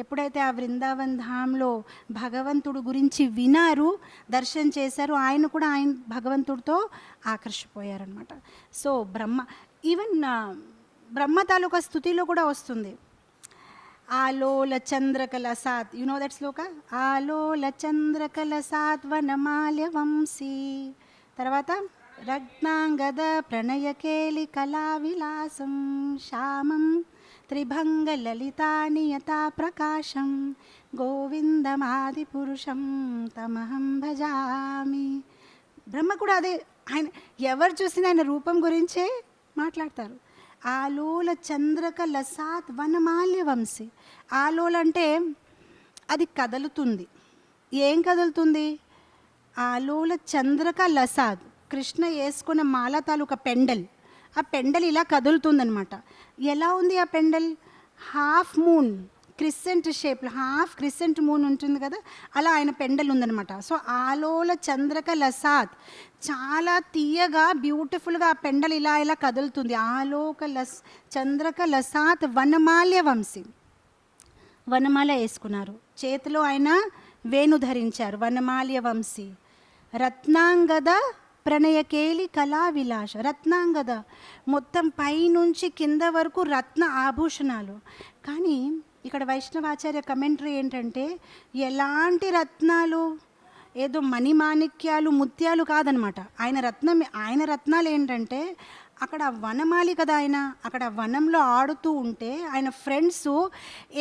ఎప్పుడైతే ఆ వృందావన్ ధామ్లో భగవంతుడు గురించి వినారు, దర్శనం చేశారు, ఆయన కూడా ఆయన భగవంతుడితో ఆకర్షిపోయారనమాట. సో ఈవెన్ బ్రహ్మ తాలూకా స్థుతిలో కూడా వస్తుంది. ఆలోల చంద్రకలసాత్, యు నో దట్ శ్లోక, ఆలోల చంద్రకలసాత్ వనమాల్య వంశీ. తర్వాత రత్నాంగద ప్రణయకేలి కళా విలాసం శ్యామం త్రిభంగ లలితానియతా ప్రకాశం గోవిందమాది పురుషం తమహం భజామి. బ్రహ్మ కూడా అదే, ఆయన ఎవరు చూసినా ఆయన రూపం గురించే మాట్లాడతారు. ఆలోల చంద్రక లసాత్ వనమాల్య వంశీ. ఆలోల అంటే అది కదులుతుంది. ఏం కదులుతుంది? ఆలోల చంద్రక లసాద్, కృష్ణ వేసుకున్న మాల తాలూకా పెండల్, ఆ పెండల్ ఇలా కదులుతుందనమాట. ఎలా ఉంది ఆ పెండల్? హాఫ్ మూన్ క్రిసెంట్ షేప్లో, హాఫ్ క్రిసెంట్ మూన్ ఉంటుంది కదా, అలా ఆయన పెండల్ ఉందనమాట. సో ఆలోల చంద్రక లసాత్, చాలా తీయగా బ్యూటిఫుల్గా ఆ పెండల్ ఇలా ఇలా కదులుతుంది. ఆలోక చంద్రక లసాత్ వనమాల్య వంశీ. వనమాల వేసుకున్నారు, చేతిలో ఆయన వేణు ధరించారు, వనమాల్య వంశీ. రత్నాంగద ప్రణయకేలి కళా విలాస. రత్నాంగద మొత్తం పైనుంచి కింద వరకు రత్న ఆభూషణాలు. కానీ ఇక్కడ వైష్ణవాచార్య కమెంటరీ ఏంటంటే, ఎలాంటి రత్నాలు, ఏదో మణిమాణిక్యాలు ముత్యాలు కాదనమాట. ఆయన రత్నాలు ఏంటంటే, అక్కడ వనమాలి కదా ఆయన, అక్కడ వనంలో ఆడుతూ ఉంటే ఆయన ఫ్రెండ్స్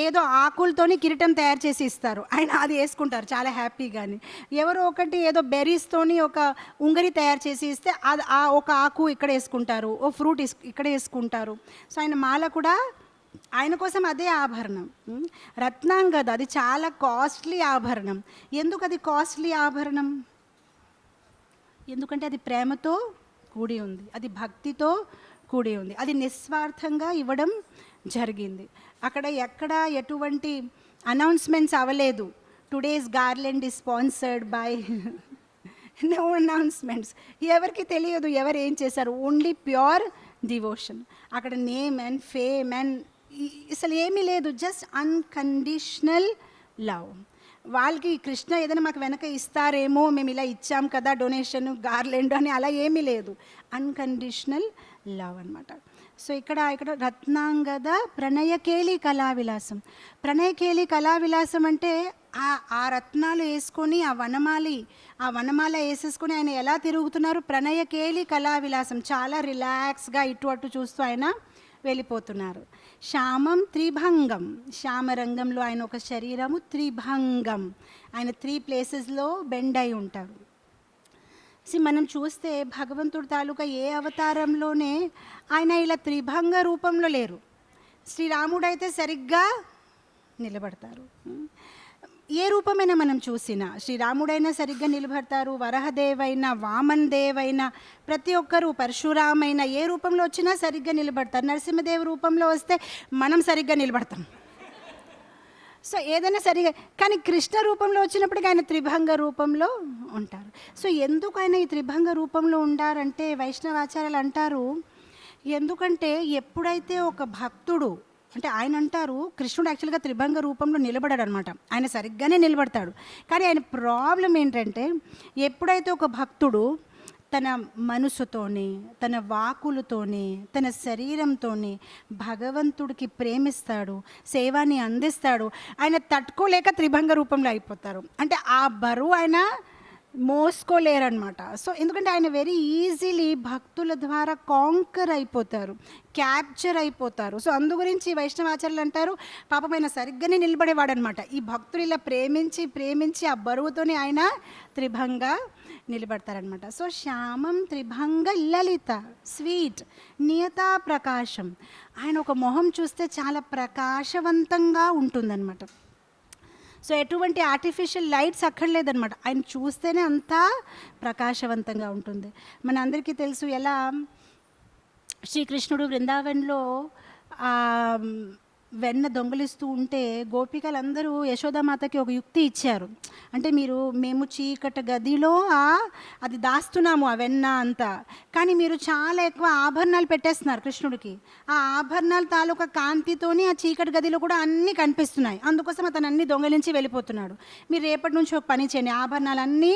ఏదో ఆకులతోని కిరీటం తయారు చేసి ఇస్తారు, ఆయన అది వేసుకుంటారు చాలా హ్యాపీగాని. ఎవరో ఒకటి ఏదో బెర్రీస్తోని ఒక ఉంగరి తయారు చేసి ఇస్తే అది ఆ ఒక ఆకు ఇక్కడ వేసుకుంటారు, ఓ ఫ్రూట్ ఇక్కడ వేసుకుంటారు. సో ఆయన మాల కూడా ఆయన కోసం అదే ఆభరణం. రత్నాంగద అది చాలా కాస్ట్లీ ఆభరణం. ఎందుకు అది కాస్ట్లీ ఆభరణం? ఎందుకంటే అది ప్రేమతో కూడి ఉంది, అది భక్తితో కూడి ఉంది, అది నిస్వార్థంగా ఇవ్వడం జరిగింది. అక్కడ ఎక్కడ ఎటువంటి అనౌన్స్మెంట్స్ అవ్వలేదు. Today's garland is sponsored by, no announcements. ఎవరికి తెలియదు ఎవరు ఏం చేశారు, ఓన్లీ ప్యూర్ డివోషన్. అక్కడ నేమ్ అండ్ ఫేమ్ అండ్ అసలు ఏమీ లేదు, జస్ట్ అన్కండిషనల్ లవ్. వాళ్ళకి కృష్ణ ఏదైనా మాకు వెనక ఇస్తారేమో, మేము ఇలా ఇచ్చాం కదా డొనేషన్ గార్లెండ్ అని, అలా ఏమీ లేదు, అన్కండిషనల్ లవ్ అనమాట. సో ఇక్కడ రత్నాంగద ప్రణయకేలి కళావిలాసం. ప్రణయకేలి కళావిలాసం అంటే ఆ రత్నాలు వేసుకొని ఆ వనమాల వేసేసుకొని ఆయన ఎలా తిరుగుతున్నారు, ప్రణయకేలి కళావిలాసం, చాలా రిలాక్స్గా ఇటు అటు చూస్తూ ఆయన వెళ్ళిపోతున్నారు. శ్యామం త్రిభంగం, శ్యామరంగంలో ఆయన ఒక శరీరము, త్రిభంగం, ఆయన 3 ప్లేసెస్లో బెండ్ అయి ఉంటారు. మనం చూస్తే భగవంతుడి తాలూకా ఏ అవతారంలోనే ఆయన ఇలా త్రిభంగ రూపంలో లేరు. శ్రీరాముడైతే సరిగ్గా నిలబడతారు. ఏ రూపమైనా మనం చూసినా శ్రీరాముడైనా సరిగ్గా నిలబడతారు, వరహదేవైనా వామన్ దేవైనా ప్రతి ఒక్కరూ, పరశురామైనా ఏ రూపంలో వచ్చినా సరిగ్గా నిలబడతారు. నరసింహదేవి రూపంలో వస్తే మనం సరిగ్గా నిలబడతాం. సో ఏదైనా సరిగా, కానీ కృష్ణ రూపంలో వచ్చినప్పటికీ ఆయన త్రిభంగ రూపంలో ఉంటారు. సో ఎందుకు ఆయన ఈ త్రిభంగ రూపంలో ఉండారంటే వైష్ణవాచార్యులు అంటారు, ఎందుకంటే ఎప్పుడైతే ఒక భక్తుడు, అంటే ఆయన అంటారు కృష్ణుడు యాక్చువల్గా త్రిభంగ రూపంలో నిలబడాడు అనమాట, ఆయన సరిగ్గానే నిలబడతాడు. కానీ ఆయన ప్రాబ్లం ఏంటంటే, ఎప్పుడైతే ఒక భక్తుడు తన మనసుతోనే, తన వాకులతోనే, తన శరీరంతోనే భగవంతుడికి ప్రేమిస్తాడు, సేవాని అందిస్తాడు, ఆయన తట్టుకోలేక త్రిభంగ రూపంలో అయిపోతారు. అంటే ఆ బరువు ఆయన మోసుకోలేరనమాట. సో ఎందుకంటే ఆయన వెరీ ఈజీలీ భక్తుల ద్వారా కాంకర్ అయిపోతారు, క్యాప్చర్ అయిపోతారు. సో అందు గురించి వైష్ణవాచార్యులు అంటారు, పాపం ఆయన సరిగ్గానే నిలబడేవాడు అనమాట. ఈ భక్తులు ఇలా ప్రేమించి ఆ బరువుతోనే ఆయన త్రిభంగా నిలబడతారనమాట. సో శ్యామం త్రిభంగ లలిత, స్వీట్, నియతా ప్రకాశం. ఆయన ఒక మొహం చూస్తే చాలా ప్రకాశవంతంగా ఉంటుందన్నమాట. సో ఎటువంటి ఆర్టిఫిషియల్ లైట్స్ అక్కర్లేదనమాట, ఆయన చూస్తేనే అంతా ప్రకాశవంతంగా ఉంటుంది. మన అందరికీ తెలుసు ఎలా శ్రీకృష్ణుడు బృందావన్లో వెన్న దొంగలిస్తూ ఉంటే గోపికలందరూ యశోదామాతకి ఒక యుక్తి ఇచ్చారు. అంటే మేము చీకటి గదిలో అది దాస్తున్నాము ఆ వెన్న అంతా, కానీ మీరు చాలా ఎక్కువ ఆభరణాలు పెట్టేస్తున్నారు కృష్ణుడికి. ఆ ఆభరణాల తాలూకా కాంతితోని ఆ చీకటి గదిలో కూడా అన్నీ కనిపిస్తున్నాయి, అందుకోసం అతను అన్నీ దొంగలించి వెళ్ళిపోతున్నాడు. మీరు రేపటి నుంచి ఒక పని చేయండి, ఆభరణాలన్నీ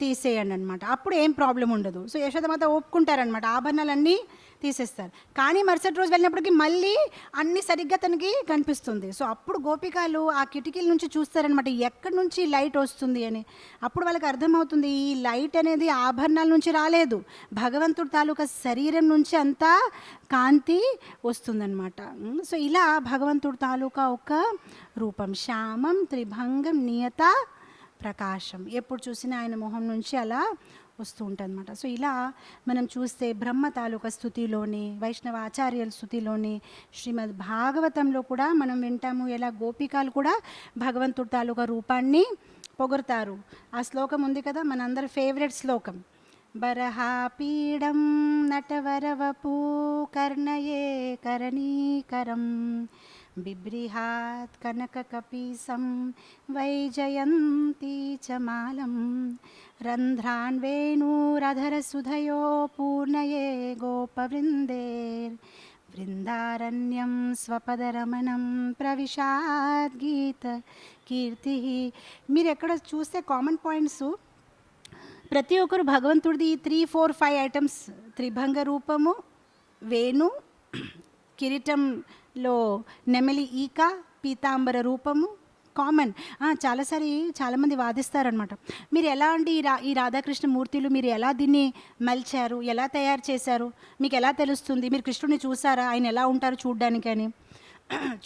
తీసేయండి అనమాట, అప్పుడు ఏం ప్రాబ్లం ఉండదు. సో యశోదామాత ఒప్పుకుంటారనమాట, ఆభరణాలన్నీ తీసేస్తారు. కానీ మరుసటి రోజు వెళ్ళినప్పటికీ మళ్ళీ అన్నీ సరిగ్గా తనకి కనిపిస్తుంది. సో అప్పుడు గోపికలు ఆ కిటికీల నుంచి చూస్తారనమాట, ఎక్కడి నుంచి లైట్ వస్తుంది అని. అప్పుడు వాళ్ళకి అర్థమవుతుంది ఈ లైట్ అనేది ఆభరణాల నుంచి రాలేదు, భగవంతుడి తాలూకా శరీరం నుంచి అంతా కాంతి వస్తుందన్నమాట. సో ఇలా భగవంతుడి తాలూకా ఒక రూపం, శ్యామం త్రిభంగం నియత ప్రకాశం, ఎప్పుడు చూసినా ఆయన మొహం నుంచి అలా వస్తూ ఉంటుందన్నమాట. సో ఇలా మనం చూస్తే బ్రహ్మ తాలూకా స్థుతిలోని, వైష్ణవ ఆచార్యుల స్థుతిలోని, శ్రీమద్ భాగవతంలో కూడా మనం వింటాము ఎలా గోపికలు కూడా భగవంతుడి తాలూకా రూపాన్ని పొగురుతారు. ఆ శ్లోకం ఉంది కదా మనందరి ఫేవరెట్ శ్లోకం, బరహాపీడం నటవరవపూ కర్ణయే కరణీకరం బిభ్రిహాత్ కనకకపీసం వైజయంతి చ మాలం రంధ్రాన్ వేణూరధరసుధయో పూర్ణయే గోపవృందేర్ బృందారణ్యం స్వపదరమణం ప్రవిశాద్ గీత కీర్తి. మీరు ఎక్కడ చూస్తే కామన్ పాయింట్స్ ప్రతి ఒక్కరు భగవంతుడిది 3, 4, 5 ఐటమ్స్, త్రిభంగ రూపము, వేణు, కిరీటంలో నెమలి ఈక, పీతాంబర రూపము కామన్. చాలామంది వాదిస్తారనమాట, మీరు ఎలా అండి ఈ రాధాకృష్ణ మూర్తులు మీరు ఎలా దీన్ని మలిచారు, ఎలా తయారు చేశారు, మీకు ఎలా తెలుస్తుంది, మీరు కృష్ణుడిని చూసారా, ఆయన ఎలా ఉంటారు చూడ్డానికి అని.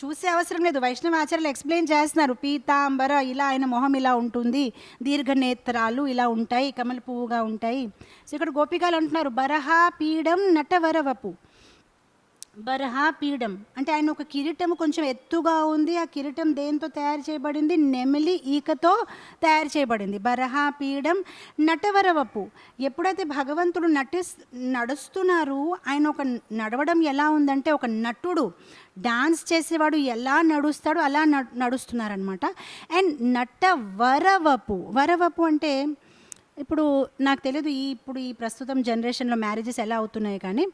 చూసే అవసరం లేదు, వైష్ణవ ఆచార్యులు ఎక్స్ప్లెయిన్ చేస్తున్నారు, పీతాంబర ఇలా ఆయన మొహం ఇలా ఉంటుంది, దీర్ఘనేత్రాలు ఇలా ఉంటాయి, కమల పువ్వుగా ఉంటాయి. సో ఇక్కడ గోపికలు అంటున్నారు బరహా పీడం నటవరవపు. బరహా పీడం అంటే ఆయన ఒక కిరీటం కొంచెం ఎత్తుగా ఉంది, ఆ కిరీటం దేంతో తయారు చేయబడింది, నెమిలి ఈకతో తయారు చేయబడింది. బరహా పీడం నటవరవపు. ఎప్పుడైతే భగవంతుడు నడుస్తున్నారు, ఆయన ఒక నడవడం ఎలా ఉందంటే ఒక నటుడు డాన్స్ చేసేవాడు ఎలా నడుస్తాడో అలా నడుస్తున్నారనమాట. అండ్ నటవరవపు, వరవపు అంటే ఇప్పుడు నాకు తెలియదు ఇప్పుడు ఈ ప్రస్తుతం జనరేషన్లో మ్యారేజెస్ ఎలా అవుతున్నాయి, కానీ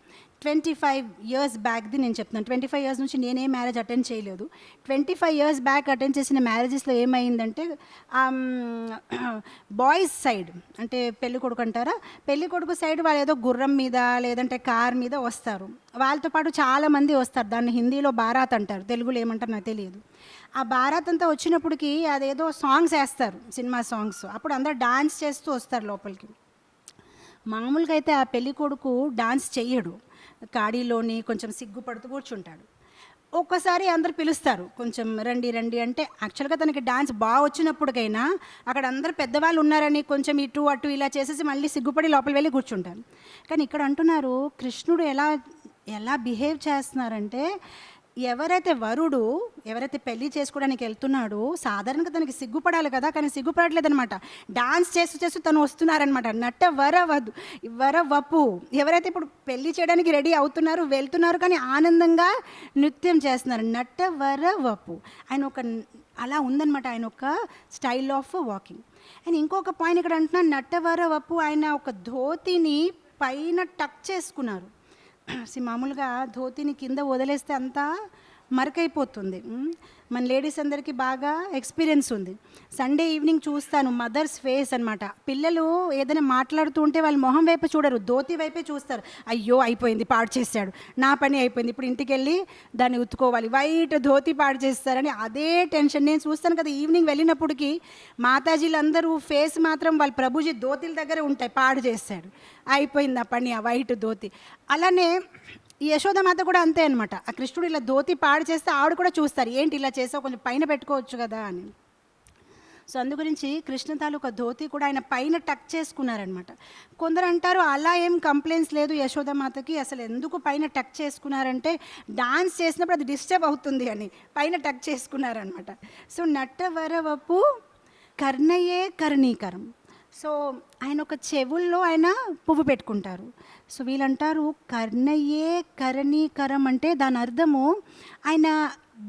25 years బ్యాక్ది నేను చెప్తున్నాను. 25 years నుంచి నేనే మ్యారేజ్ అటెండ్ చేయలేదు. 25 years బ్యాక్ అటెండ్ చేసిన మ్యారేజెస్లో ఏమైందంటే బాయ్స్ సైడ్ అంటే పెళ్ళి కొడుకు అంటారా, పెళ్ళి కొడుకు సైడ్ వాళ్ళు ఏదో గుర్రం మీద లేదంటే కార్ మీద వస్తారు, వాళ్ళతో పాటు చాలామంది వస్తారు, దాన్ని హిందీలో బారాత్ అంటారు, తెలుగులో ఏమంటారు నాకు తెలియదు. ఆ బారాత్ అంతా వచ్చినప్పటికీ అదేదో సాంగ్స్ వేస్తారు, సినిమా సాంగ్స్, అప్పుడు అందరు డాన్స్ చేస్తూ వస్తారు లోపలికి. మామూలుగా అయితే ఆ పెళ్ళి కొడుకు డాన్స్ చెయ్యడు, కాడీలోని కొంచెం సిగ్గుపడుతూ కూర్చుంటాడు. ఒక్కసారి అందరు పిలుస్తారు, కొంచెం రండి రండి అంటే యాక్చువల్గా తనకి డాన్స్ బాగా వచ్చినప్పటికైనా అక్కడ అందరు పెద్దవాళ్ళు ఉన్నారని కొంచెం ఇటు అటు ఇలా చేసేసి మళ్ళీ సిగ్గుపడి లోపల వెళ్ళి కూర్చుంటారు. కానీ ఇక్కడ అంటున్నారు కృష్ణుడు ఎలా బిహేవ్ చేస్తున్నారంటే, ఎవరైతే వరుడు ఎవరైతే పెళ్లి చేసుకోవడానికి వెళ్తున్నాడో సాధారణంగా తనకి సిగ్గుపడాలి కదా, కానీ సిగ్గుపడలేదనమాట, డాన్స్ చేస్తూ తను వస్తున్నారనమాట. వరవపు ఎవరైతే ఇప్పుడు పెళ్లి చేయడానికి రెడీ అవుతున్నారు వెళ్తున్నారు కానీ ఆనందంగా నృత్యం చేస్తున్నారు, వరవపు. ఆయన ఒక అలా ఉందన్నమాట, ఆయన ఒక స్టైల్ ఆఫ్ వాకింగ్. అండ్ ఇంకొక పాయింట్ ఇక్కడ అంటున్నాను, వరవపు ఆయన ఒక ధోతిని పైన టక్ చేసుకున్నారు. మామూలుగా ధోతిని కింద వదిలేస్తే అంతా మరకైపోతుంది. మన లేడీస్ అందరికీ బాగా ఎక్స్పీరియన్స్ ఉంది. సండే ఈవినింగ్ చూస్తాను మదర్స్ ఫేస్ అనమాట, పిల్లలు ఏదైనా మాట్లాడుతూ ఉంటే వాళ్ళ మొహం వైపు చూడరు, ధోతి వైపే చూస్తారు. అయ్యో అయిపోయింది, పాడు చేశాడు, నా పని అయిపోయింది, ఇప్పుడు ఇంటికి వెళ్ళి దాన్ని ఉతుకోవాలి, వైట్ ధోతి పాడు చేస్తారని అదే టెన్షన్. నేను చూస్తాను కదా ఈవినింగ్ వెళ్ళినప్పటికీ మాతాజీలు అందరూ ఫేస్ మాత్రం వాళ్ళ ప్రభుజీ ధోతిల దగ్గరే ఉంటాయి, పాడు చేశాడు, అయిపోయింది ఆ పని, ఆ వైట్ ధోతి. అలానే ఈ యశోదమాత కూడా అంతే అనమాట, ఆ కృష్ణుడు ఇలా ధోతి పాడు చేస్తే ఆవిడ కూడా చూస్తారు, ఏంటి ఇలా చేసావు, కొంచెం పైన పెట్టుకోవచ్చు కదా అని. సో అందు గురించి కృష్ణ తాలూకా ధోతి కూడా ఆయన పైన టక్ చేసుకున్నారనమాట. కొందరు అంటారు అలా ఏం కంప్లైంట్స్ లేదు యశోదమాతకి, అసలు ఎందుకు పైన టక్ చేసుకున్నారంటే డాన్స్ చేసినప్పుడు అది డిస్టర్బ్ అవుతుంది అని పైన టక్ చేసుకున్నారనమాట. సో నటవరవపు కర్ణయే కర్ణీకరం. సో ఆయన ఒక చెవుల్లో ఆయన పువ్వు పెట్టుకుంటారు. సో వీళ్ళంటారు కర్ణయే కరణీకరం అంటే దాని అర్థము ఆయన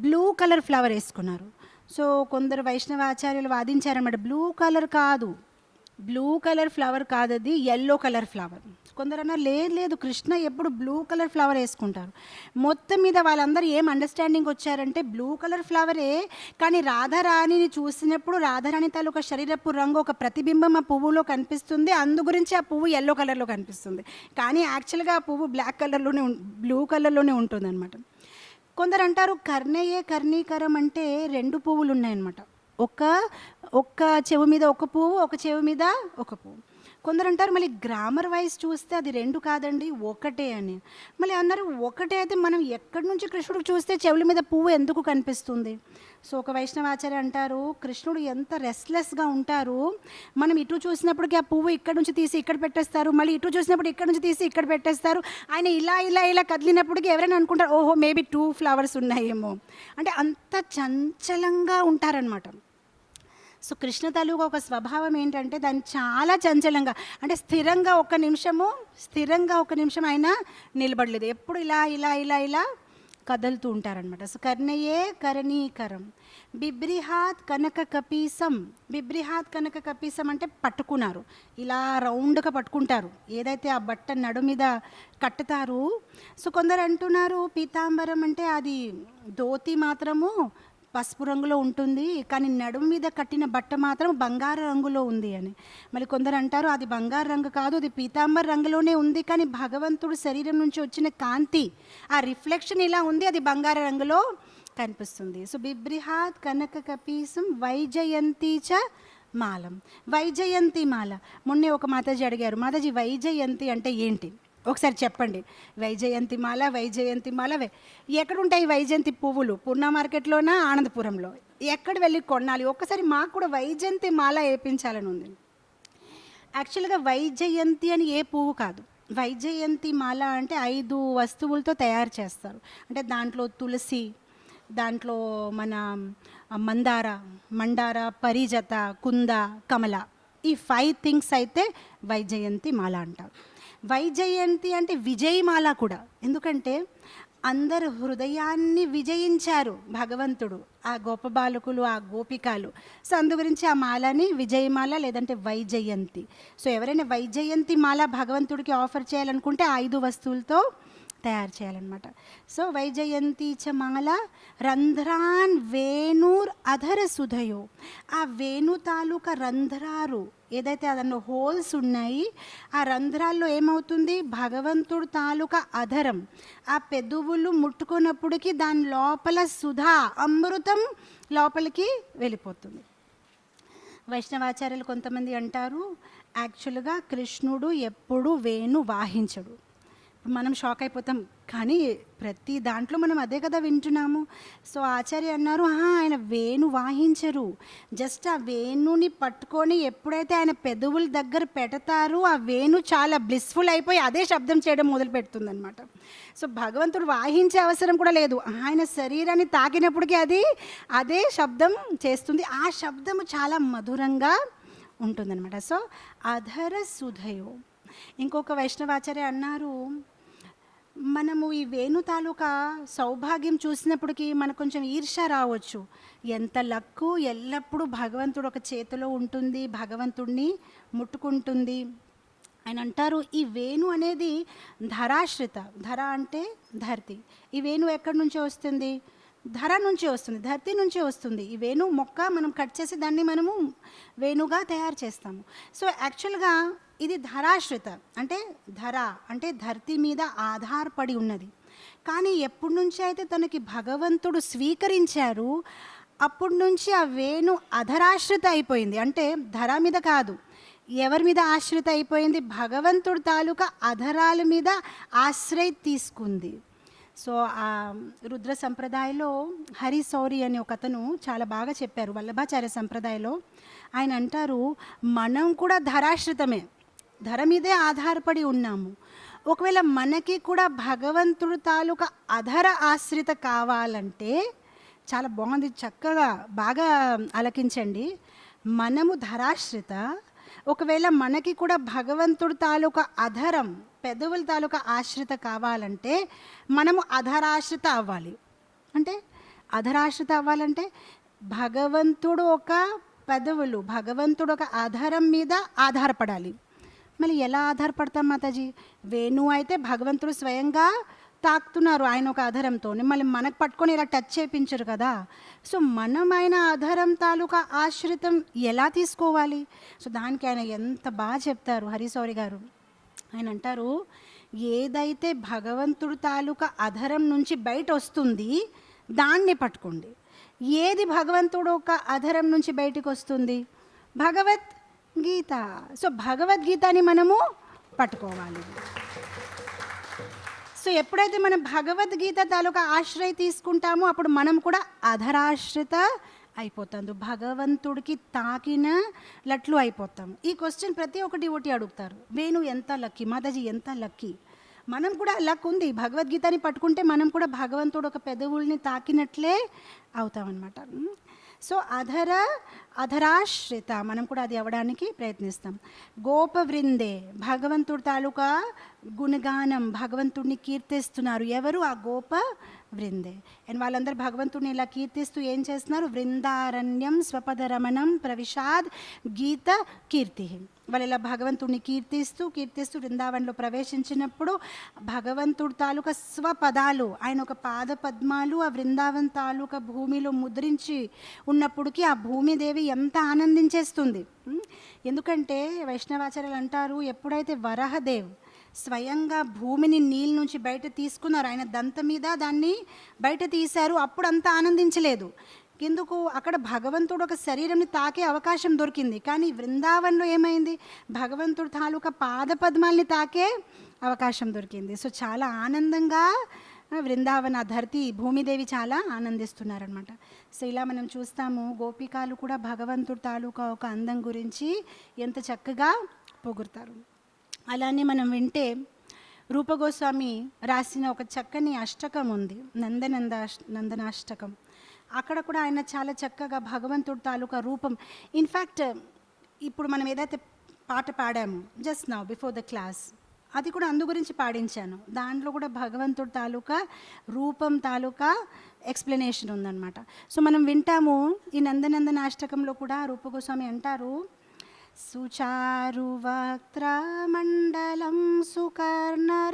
బ్లూ కలర్ ఫ్లవర్ వేసుకున్నారు. సో కొందరు వైష్ణవ ఆచార్యులు వాదించారన్నమాట, బ్లూ కలర్ ఫ్లవర్ కాదు అది, ఎల్లో కలర్ ఫ్లవర్. కొందరు అన్నారు లేదు లేదు కృష్ణ ఎప్పుడు బ్లూ కలర్ ఫ్లవర్ వేసుకుంటారు. మొత్తం మీద వాళ్ళందరూ ఏం అండర్స్టాండింగ్ వచ్చారంటే బ్లూ కలర్ ఫ్లవరే, కానీ రాధారాణిని చూసినప్పుడు రాధారాణి తాలూకా శరీరపు రంగు ఒక ప్రతిబింబం ఆ పువ్వులో కనిపిస్తుంది, అందు గురించి ఆ పువ్వు ఎల్లో కలర్లో కనిపిస్తుంది. కానీ యాక్చువల్గా ఆ పువ్వు బ్లాక్ కలర్లోనే బ్లూ కలర్లోనే ఉంటుంది అనమాట. కొందరు అంటారు కర్ణయే కర్ణీకరం అంటే 2 పువ్వులు ఉన్నాయన్నమాట. ఒక్క చెవు మీద ఒక పువ్వు, ఒక చెవు మీద ఒక పువ్వు. కొందరు అంటారు మళ్ళీ గ్రామర్ వైజ్ చూస్తే అది 2 కాదండి ఒకటే అని. మళ్ళీ అన్నారు ఒకటే అయితే మనం ఎక్కడి నుంచి కృష్ణుడు చూస్తే చెవుల మీద పువ్వు ఎందుకు కనిపిస్తుంది? సో ఒక వైష్ణవాచార్య అంటారు కృష్ణుడు ఎంత రెస్ట్లెస్గా ఉంటారు, మనం ఇటు చూసినప్పటికీ ఆ పువ్వు ఇక్కడ నుంచి తీసి ఇక్కడ పెట్టేస్తారు, మళ్ళీ ఇటు చూసినప్పుడు ఇక్కడ నుంచి తీసి ఇక్కడ పెట్టేస్తారు. ఆయన ఇలా ఇలా ఇలా కదిలినప్పటికీ ఎవరైనా అనుకుంటారు ఓహో మేబీ 2 ఫ్లవర్స్ ఉన్నాయేమో, అంటే అంత చంచలంగా ఉంటారనమాట. సో కృష్ణ తాలూకా ఒక స్వభావం ఏంటంటే దాన్ని చాలా చంచలంగా, అంటే స్థిరంగా ఒక నిమిషం ఆయన నిలబడలేదు, ఎప్పుడు ఇలా ఇలా ఇలా ఇలా కదులుతూ ఉంటారనమాట. సో కర్ణయే కరణీకరం. బిబ్రిహాత్ కనక కపీసం. బిబ్రిహాత్ కనక కపీసం అంటే పట్టుకున్నారు, ఇలా రౌండ్గా పట్టుకుంటారు, ఏదైతే ఆ బట్ట నడు మీద కట్టుతారు. సో కొందరు అంటున్నారు పీతాంబరం అంటే అది ధోతి మాత్రము పసుపు రంగులో ఉంటుంది, కానీ నడుము మీద కట్టిన బట్ట మాత్రం బంగారు రంగులో ఉంది అని. మళ్ళీ కొందరు అంటారు అది బంగారు రంగు కాదు, అది పీతాంబర రంగులోనే ఉంది, కానీ భగవంతుడు శరీరం నుంచి వచ్చిన కాంతి ఆ రిఫ్లెక్షన్ ఇలా ఉంది, అది బంగారు రంగులో కనిపిస్తుంది. సో బిబ్రిహాత్ కనక కపీసం వైజయంతి చ మాలం. వైజయంతి మాల. మొన్నే ఒక మాతాజీ అడిగారు మాతాజీ వైజయంతి అంటే ఏంటి ఒకసారి చెప్పండి. వైజయంతి మాల ఎక్కడుంటాయి వైజయంతి పువ్వులు? పూర్ణ మార్కెట్లోనా ఆనందపురంలో? ఎక్కడ వెళ్ళి కొనాలి? ఒక్కసారి మాకు కూడా వైజయంతి మాల వేయించాలని ఉంది. యాక్చువల్గా వైజయంతి అని ఏ పువ్వు కాదు, వైజయంతి మాల అంటే 5 వస్తువులతో తయారు చేస్తారు. అంటే దాంట్లో తులసి, దాంట్లో మన మందార, పరిజత, కుంద, కమల, ఈ 5 థింగ్స్ అయితే వైజయంతి మాల అంటారు. వైజయంతి అంటే విజయమాల కూడా, ఎందుకంటే అందరు హృదయాన్ని విజయించారు భగవంతుడు, ఆ గోప బాలకులు, ఆ గోపికలు. సో అందు గురించి ఆ మాలని విజయమాల లేదంటే వైజయంతి. సో ఎవరైనా వైజయంతి మాల భగవంతుడికి ఆఫర్ చేయాలనుకుంటే 5 వస్తువులతో తయారు చేయాలన్నమాట. సో వైజయంతి చ మాల రంధ్రాన్ వేణూర్ అధర సుధయో. ఆ వేణు తాలూకా రంధ్రాలు ఏదైతే అందులో హోల్స్ ఉన్నాయి, ఆ రంధ్రాల్లో ఏమవుతుంది భగవంతుడు తాలూకా అధరం, ఆ పెదవులు ముట్టుకున్నప్పటికీ దాని లోపల సుధా అమృతం లోపలికి వెళ్ళిపోతుంది. వైష్ణవాచార్యులు కొంతమంది అంటారు యాక్చువల్గా కృష్ణుడు ఎప్పుడు వేణు వాహించడు. మనం షాక్ అయిపోతాం, కానీ ప్రతి దాంట్లో మనం అదే కదా వింటున్నాము. సో ఆచార్య అన్నారు ఆయన వేణు వాహించరు, జస్ట్ ఆ వేణుని పట్టుకొని ఎప్పుడైతే ఆయన పెదవుల దగ్గర పెడతారో ఆ వేణు చాలా బ్లిస్ఫుల్ అయిపోయి అదే శబ్దం చేయడం మొదలు పెడుతుంది అనమాట. సో భగవంతుడు వాహించే అవసరం కూడా లేదు, ఆయన శరీరాన్ని తాకినప్పటికీ అది అదే శబ్దం చేస్తుంది, ఆ శబ్దము చాలా మధురంగా ఉంటుందన్నమాట. సో అధర సుధయో. ఇంకొక వైష్ణవాచార్య అన్నారు మనము ఈ వేణు తాలూకా సౌభాగ్యం చూసినప్పటికీ మనకు కొంచెం ఈర్ష రావచ్చు, ఎంత లక్కు, ఎల్లప్పుడూ భగవంతుడు ఒక చేతిలో ఉంటుంది, భగవంతుడిని ముట్టుకుంటుంది. ఆయన అంటారు ఈ వేణు అనేది ధరాశ్రిత, ధర అంటే ధర్తి, ఈ వేణు ఎక్కడి నుంచి వస్తుంది? ధర నుంచి వస్తుంది, ధర్తి నుంచి వస్తుంది. ఈ వేణు మొక్క మనం కట్ చేసి దాన్ని మనము వేణుగా తయారు చేస్తాము. సో యాక్చువల్గా ఇది ధరాశ్రిత, అంటే ధర అంటే ధర్తి మీద ఆధారపడి ఉన్నది. కానీ ఎప్పటి నుంచి అయితే తనకి భగవంతుడు స్వీకరించారు అప్పటి నుంచి ఆ వేణు అధరాశ్రిత అయిపోయింది, అంటే ధర మీద కాదు, ఎవరి మీద ఆశ్రిత అయిపోయింది? భగవంతుడు తాలూకా అధరాల మీద ఆశ్రయ తీసుకుంది. సో ఆ రుద్ర సంప్రదాయంలో హరి సౌరి అనే ఒక అతను చాలా బాగా చెప్పారు, వల్లభాచార్య సంప్రదాయంలో. ఆయన అంటారు మనం కూడా ధరాశ్రితమే, ధర మీదే ఆధారపడి ఉన్నాము. ఒకవేళ మనకి కూడా భగవంతుడు తాలూకా అధర ఆశ్రిత కావాలంటే, చాలా బాగుంది, చక్కగా బాగా ఆలకించండి. మనము ధరాశ్రిత, ఒకవేళ మనకి కూడా భగవంతుడు తాలూకా అధరం పెదవుల తాలూకా ఆశ్రిత కావాలంటే మనము అధరాశ్రిత అవ్వాలి. అంటే అధరాశ్రిత అవ్వాలంటే భగవంతుడు ఒక పెదవులు, భగవంతుడు ఒక అధరం మీద ఆధారపడాలి. మళ్ళీ ఎలా ఆధారపడతాం మాతాజీ? వేణువు అయితే భగవంతుడు స్వయంగా తాకుతున్నారు ఆయన ఒక ఆధారంతో, మళ్ళీ మనకు పట్టుకొని ఇలా టచ్ చేయించరు కదా. సో మనం ఆయన ఆధారం తాలూకా ఆశ్రితం ఎలా తీసుకోవాలి? సో దానికి ఆయన ఎంత బాగా చెప్తారు హరిశౌరి గారు. ఆయన అంటారు, ఏదైతే భగవంతుడు తాలూకా అధరం నుంచి బయట వస్తుంది దాన్ని పట్టుకోండి. ఏది భగవంతుడు ఒక అధరం నుంచి బయటికి వస్తుంది? భగవద్గీత. సో భగవద్గీతని మనము పట్టుకోవాలి. సో ఎప్పుడైతే మనం భగవద్గీత తాలూకా ఆశ్రయ తీసుకుంటామో అప్పుడు మనం కూడా అధరాశ్రిత అయిపోతాం, భగవంతుడికి తాకిన లట్లు అయిపోతాం. ఈ క్వశ్చన్ ప్రతి ఒక్కటి ఒకటి అడుగుతారు, వేణు ఎంత లక్కీ, మాతాజీ ఎంత లక్కీ. మనం కూడా లక్ ఉంది, భగవద్గీతని పట్టుకుంటే మనం కూడా భగవంతుడు ఒక పెదవుల్ని తాకినట్లే అవుతామన్నమాట. సో అధరాశ్రిత మనం కూడా అది అవ్వడానికి ప్రయత్నిస్తాం. గోపవృందే భగవంతుడి తాలూకా గుణగానం, భగవంతుడిని కీర్తిస్తున్నారు. ఎవరు? ఆ గోప వృందే. అండ్ వాళ్ళందరూ భగవంతుడిని ఇలా కీర్తిస్తూ ఏం చేస్తున్నారు? వృందారణ్యం స్వపదరమణం ప్రవిశాద్ గీత కీర్తి. వాళ్ళు ఇలా భగవంతుడిని కీర్తిస్తూ వృందావనంలో ప్రవేశించినప్పుడు భగవంతుడు తాలూకా స్వపదాలు, ఆయన ఒక పాద పద్మాలు ఆ వృందావన్ తాలూకా భూమిలో ముద్రించి ఉన్నప్పటికీ ఆ భూమిదేవి ఎంత ఆనందించేస్తుంది. ఎందుకంటే వైష్ణవాచార్యులు అంటారు, ఎప్పుడైతే వరాహదేవ్ స్వయంగా భూమిని నీళ్ళ నుంచి బయట తీసుకున్నారు, ఆయన దంత మీద దాన్ని బయట తీశారు, అప్పుడు అంత ఆనందించలేదు. ఎందుకు? అక్కడ భగవంతుడు ఒక శరీరంని తాకే అవకాశం దొరికింది. కానీ వృందావనంలో ఏమైంది? భగవంతుడు తాలూకా పాద పద్మాల్ని తాకే అవకాశం దొరికింది. సో చాలా ఆనందంగా వృందావన ధరతి భూమిదేవి చాలా ఆనందిస్తున్నారనమాట. సో ఇలా మనం చూస్తాము, గోపికాలు కూడా భగవంతుడు తాలూకా ఒక అందం గురించి ఎంత చక్కగా పొగుడతారు. అలానే మనం వింటే రూపగోస్వామి రాసిన ఒక చక్కని అష్టకం ఉంది, నందనాష్టకం. అక్కడ కూడా ఆయన చాలా చక్కగా భగవంతుడు తాలూకా రూపం, ఇన్ఫ్యాక్ట్ ఇప్పుడు మనం ఏదైతే పాట పాడాము just now before the class, అది కూడా అందు గురించి పాడించాను. దాంట్లో కూడా భగవంతుడు తాలూకా రూపం తాలూకా ఎక్స్ప్లెనేషన్ ఉందన్నమాట. సో మనం వింటాము ఈ నందనాష్టకంలో కూడా రూపగోస్వామి అంటారు, సుచారు వక్త్రమండలం సుకర్ణరత్నకుండలం.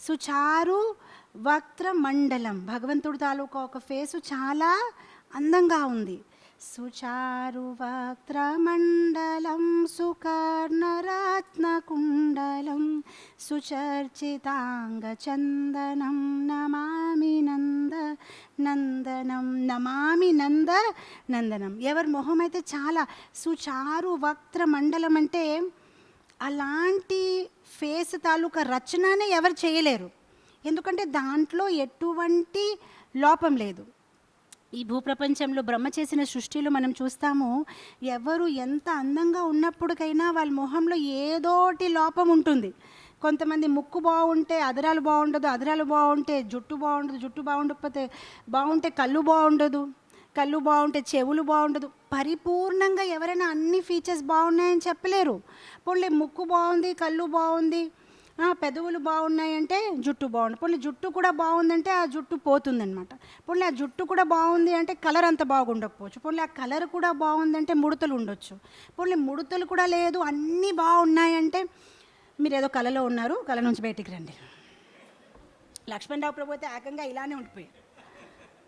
సుచారు వక్త్రమండలం, భగవంతుడు తాలూకా ఒక ఫేసు చాలా అందంగా ఉంది. సుచారు వక్త్రమండలం సుకర్ణరత్నకుండలం సుచర్చితాంగ చందనం నమామి నందనం. నమామి నందనం. ఎవరి మొహం అయితే చాలా సుచారు వక్త్రమండలం అంటే అలాంటి ఫేస్ తాలూకా రచననే ఎవరు చేయలేరు. ఎందుకంటే దాంట్లో ఎటువంటి లోపం లేదు. ఈ భూప్రపంచంలో బ్రహ్మ చేసిన సృష్టిలో మనం చూస్తాము, ఎవరు ఎంత అందంగా ఉన్నప్పటికైనా వాళ్ళ మొహంలో ఏదోటి లోపం ఉంటుంది. కొంతమంది ముక్కు బాగుంటే అదరాలు బాగుండదు, అదరాలు బాగుంటే జుట్టు బాగుండదు, జుట్టు బాగుంటే కళ్ళు బాగుంటే చెవులు బాగుండదు. పరిపూర్ణంగా ఎవరైనా అన్ని ఫీచర్స్ బాగున్నాయని చెప్పలేరు. పోన్లే ముక్కు బాగుంది, కళ్ళు బాగుంది, పెదవులు బాగున్నాయంటే జుట్టు బాగుంది, పోన్లే జుట్టు కూడా బాగుందంటే ఆ జుట్టు పోతుందనమాట. పోన్లే ఆ జుట్టు కూడా బాగుంది అంటే కలర్ అంత బాగుండకపోవచ్చు. పోన్లే ఆ కలర్ కూడా బాగుందంటే ముడతలు ఉండొచ్చు. పోన్లే ముడతలు కూడా లేదు, అన్నీ బాగున్నాయంటే మీరు ఏదో కళలో ఉన్నారు, కళ నుంచి బయటికి రండి. లక్ష్మణరావు ప్రభు అయితే ఏకంగా ఇలానే ఉండిపోయారు,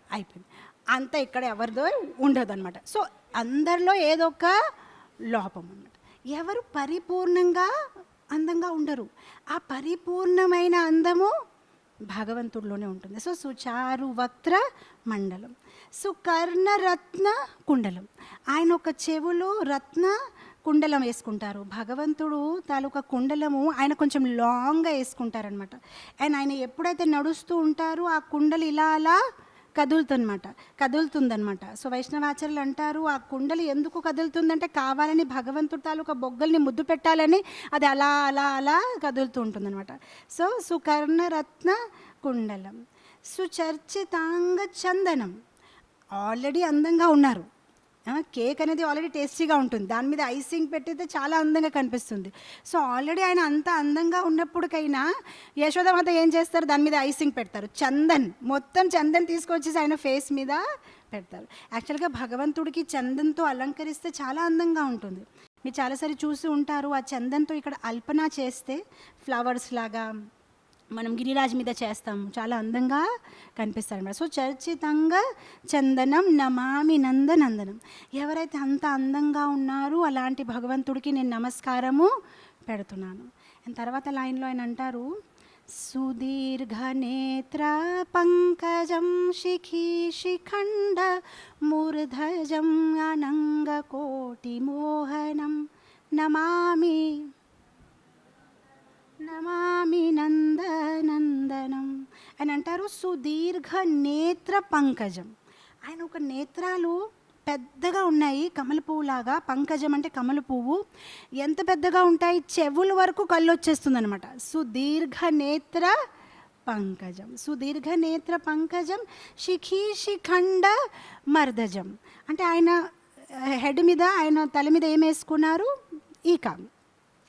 అయిపోయింది. అంతా ఇక్కడ ఎవరిదో ఉండదు అనమాట. సో అందరిలో ఏదో ఒక లోపం అన్నమాట. ఎవరు పరిపూర్ణంగా అందంగా ఉండరు. ఆ పరిపూర్ణమైన అందము భగవంతుడిలోనే ఉంటుంది. సో సుచారు వక్త్ర మండలం సుకర్ణరత్న కుండలం. ఆయన ఒక చెవులో రత్న కుండలం వేసుకుంటారు. భగవంతుడు తాలూకా కుండలము ఆయన కొంచెం లాంగ్గా వేసుకుంటారనమాట. అండ్ ఆయన ఎప్పుడైతే నడుస్తూ ఉంటారో ఆ కుండలు ఇలా అలా కదులుతుందనమాట. సో వైష్ణవాచార్యులు అంటారు, ఆ కుండలి ఎందుకు కదులుతుందంటే కావాలని భగవంతుడి తాలూకా బొగ్గల్ని ముద్దు పెట్టాలని అది అలా అలా అలా కదులుతూ ఉంటుందన్నమాట. సో సుకర్ణరత్న కుండలం సుచర్చితాంగ చందనం. ఆల్రెడీ అందంగా ఉన్నారు, కేక్ అనేది ఆల్రెడీ టేస్టీగా ఉంటుంది, దాని మీద ఐసింగ్ పెట్టితే చాలా అందంగా కనిపిస్తుంది. సో ఆల్రెడీ ఆయన అంత అందంగా ఉన్నప్పటికైనా యశోదమాత ఏం చేస్తారు, దాని మీద ఐసింగ్ పెడతారు, మొత్తం చందన్ తీసుకొచ్చేసి ఆయన ఫేస్ మీద పెడతారు. యాక్చువల్గా భగవంతుడికి చందన్తో అలంకరిస్తే చాలా అందంగా ఉంటుంది. మీరు చాలాసారి చూసి ఉంటారు, ఆ చందన్తో ఇక్కడ అల్పన చేస్తే ఫ్లవర్స్ లాగా మనం గిరిరాజ్ మీద చేస్తాము, చాలా అందంగా కనిపిస్తారన్నమాట. సో చర్చితంగా చందనం నమామి నందనందనం. ఎవరైతే అంత అందంగా ఉన్నారో అలాంటి భగవంతుడికి నేను నమస్కారము పెడుతున్నాను. అండ్ తర్వాత లైన్లో ఆయన అంటారు, సుదీర్ఘనేత్ర పంకజం శిఖీ శిఖండ మూర్ధజం అనంగకోటి మోహనం నమామి నమామి నందనందనం అని అంటారు. సుదీర్ఘ నేత్ర పంకజం, ఆయన ఒక నేత్రాలు పెద్దగా ఉన్నాయి, కమల పువ్వులాగా. పంకజం అంటే కమల పువ్వు, ఎంత పెద్దగా ఉంటాయి, చెవుల వరకు కళ్ళు వచ్చేస్తుంది అనమాట. సుదీర్ఘ నేత్ర పంకజం, సుదీర్ఘ నేత్ర పంకజం శిఖీ శిఖండ మర్దజం. అంటే ఆయన హెడ్ మీద, ఆయన తల మీద ఏం వేసుకున్నారు, ఈక,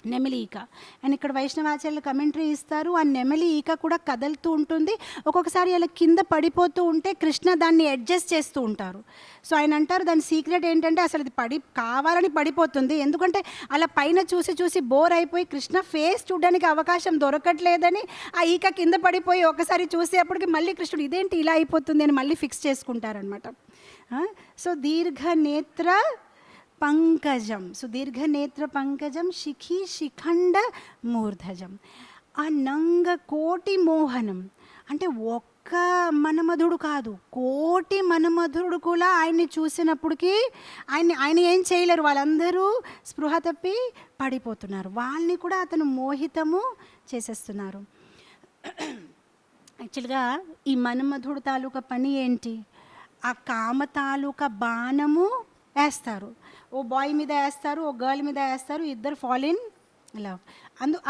నెమలి ఈక. అండ్ ఇక్కడ వైష్ణవాచార్యులు కమెంటరీ ఇస్తారు, ఆ నెమలి ఈక కూడా కదులుతూ ఉంటుంది, ఒక్కొక్కసారి అలా కింద పడిపోతూ ఉంటే కృష్ణ దాన్ని అడ్జస్ట్ చేస్తూ ఉంటారు. సో ఆయన అంటారు దాని సీక్రెట్ ఏంటంటే అసలు అది కావాలని పడిపోతుంది, ఎందుకంటే అలా పైన చూసి చూసి బోర్ అయిపోయి కృష్ణ ఫేస్ చూడడానికి అవకాశం దొరకట్లేదని ఆ ఈక కింద పడిపోయి ఒకసారి చూసేప్పటికి మళ్ళీ కృష్ణుడు ఇదేంటి ఇలా అయిపోతుంది అని మళ్ళీ ఫిక్స్ చేసుకుంటారనమాట. సో దీర్ఘ నేత్ర పంకజం, సుదీర్ఘ నేత్ర పంకజం శిఖీ శిఖండ మూర్ధజం అనంగ కోటి మోహనం. అంటే ఒక్క మన్మధుడు కాదు, కోటి మన్మధుడు కూడా ఆయన్ని చూసినప్పటికీ ఆయన ఏం చేయలేరు, వాళ్ళందరూ స్పృహ తప్పి పడిపోతున్నారు, వాళ్ళని కూడా అతను మోహితము చేసేస్తున్నారు. యాక్చువల్గా ఈ మన్మధుడు తాలూకా పని ఏంటి, ఆ కామ తాలూకా బాణము వేస్తారు, ఓ బాయ్ మీద వేస్తారు, ఓ గర్ల్ మీద వేస్తారు, ఇద్దరు ఫాల్ ఇన్ లవ్.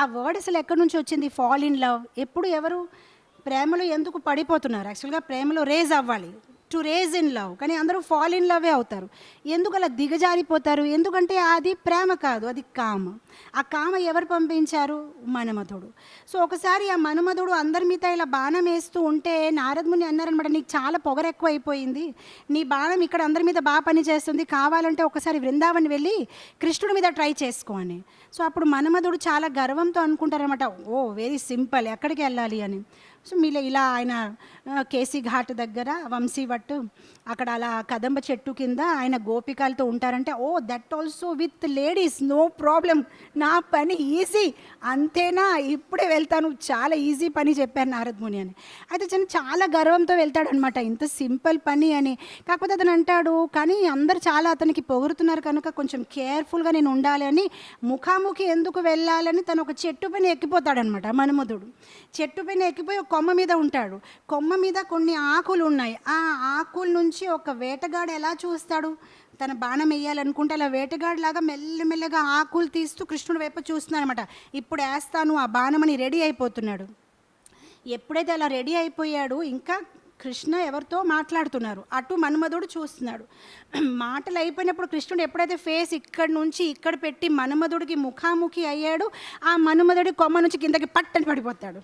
ఆ వర్డ్ అసలు ఎక్కడి నుంచి వచ్చింది, ఫాల్ ఇన్ లవ్. ఎప్పుడు ఎవరు ప్రేమలో ఎందుకు పడిపోతున్నారు, యాక్చువల్గా ప్రేమలో రేజ్ అవ్వాలి, టు రేజ్ ఇన్ లవ్, కానీ అందరూ ఫాల్ ఇన్ లవే అవుతారు. ఎందుకు అలా దిగజారిపోతారు, ఎందుకంటే అది ప్రేమ కాదు, అది కామ. ఆ కామ ఎవరు పంపించారు, మన్మధుడు. సో ఒకసారి ఆ మన్మధుడు అందరి మీద ఇలా బాణం వేస్తూ ఉంటే నారదముని అన్నారనమాట, నీకు చాలా పొగరు ఎక్కువ అయిపోయింది, నీ బాణం ఇక్కడ అందరి మీద బాగా పనిచేస్తుంది, కావాలంటే ఒకసారి బృందావన్ వెళ్ళి కృష్ణుడి మీద ట్రై చేసుకో అని. సో అప్పుడు మన్మధుడు చాలా గర్వంతో అనుకుంటారనమాట, ఓ వెరీ సింపుల్, ఎక్కడికి వెళ్ళాలి అని. సో మీలో ఇలా ఆయన కేసీ ఘాట్ దగ్గర వంశీవట్ అక్కడ అలా కదంబ చెట్టు కింద ఆయన గోపికలతో ఉంటారంటే, oh that also with ladies, no problem, నా పని ఈజీ, అంతేనా ఇప్పుడే వెళ్తాను, చాలా ఈజీ పని చెప్పారు నారదముని అని. అయితే చాలా గర్వంతో వెళ్తాడనమాట, ఇంత సింపుల్ పని అని. కాకపోతే అతను అంటాడు, కానీ అందరు చాలా అతనికి పొగుడుతున్నారు కనుక కొంచెం కేర్ఫుల్గా నేను ఉండాలి అని ముఖాముఖి ఎందుకు వెళ్ళాలని తను ఒక చెట్టు పైన ఎక్కిపోతాడనమాట. మన్మధుడు చెట్టు పైన ఎక్కిపోయి ఒక కొమ్మ మీద ఉంటాడు, కొమ్మ మీద కొన్ని ఆకులు ఉన్నాయి, ఆ ఆకుల నుంచి ఒక వేటగాడు ఎలా చూస్తాడు, తన బాణం వేయాలనుకుంటే అలా వేటగాడిలాగా మెల్లమెల్లగా ఆకులు తీస్తూ కృష్ణుడి వైపు చూస్తున్నాడు అనమాట. ఇప్పుడు వేస్తాను ఆ బాణం అని రెడీ అయిపోతున్నాడు. ఎప్పుడైతే అలా రెడీ అయిపోయాడు, ఇంకా కృష్ణ ఎవరితో మాట్లాడుతున్నారు, అటు మన్మధుడు చూస్తున్నాడు. మాటలు అయిపోయినప్పుడు కృష్ణుడు ఎప్పుడైతే ఫేస్ ఇక్కడి నుంచి ఇక్కడ పెట్టి మన్మధుడికి ముఖాముఖి అయ్యాడు, ఆ మన్మధుడి కొమ్మ నుంచి కిందకి పట్టని పడిపోతాడు,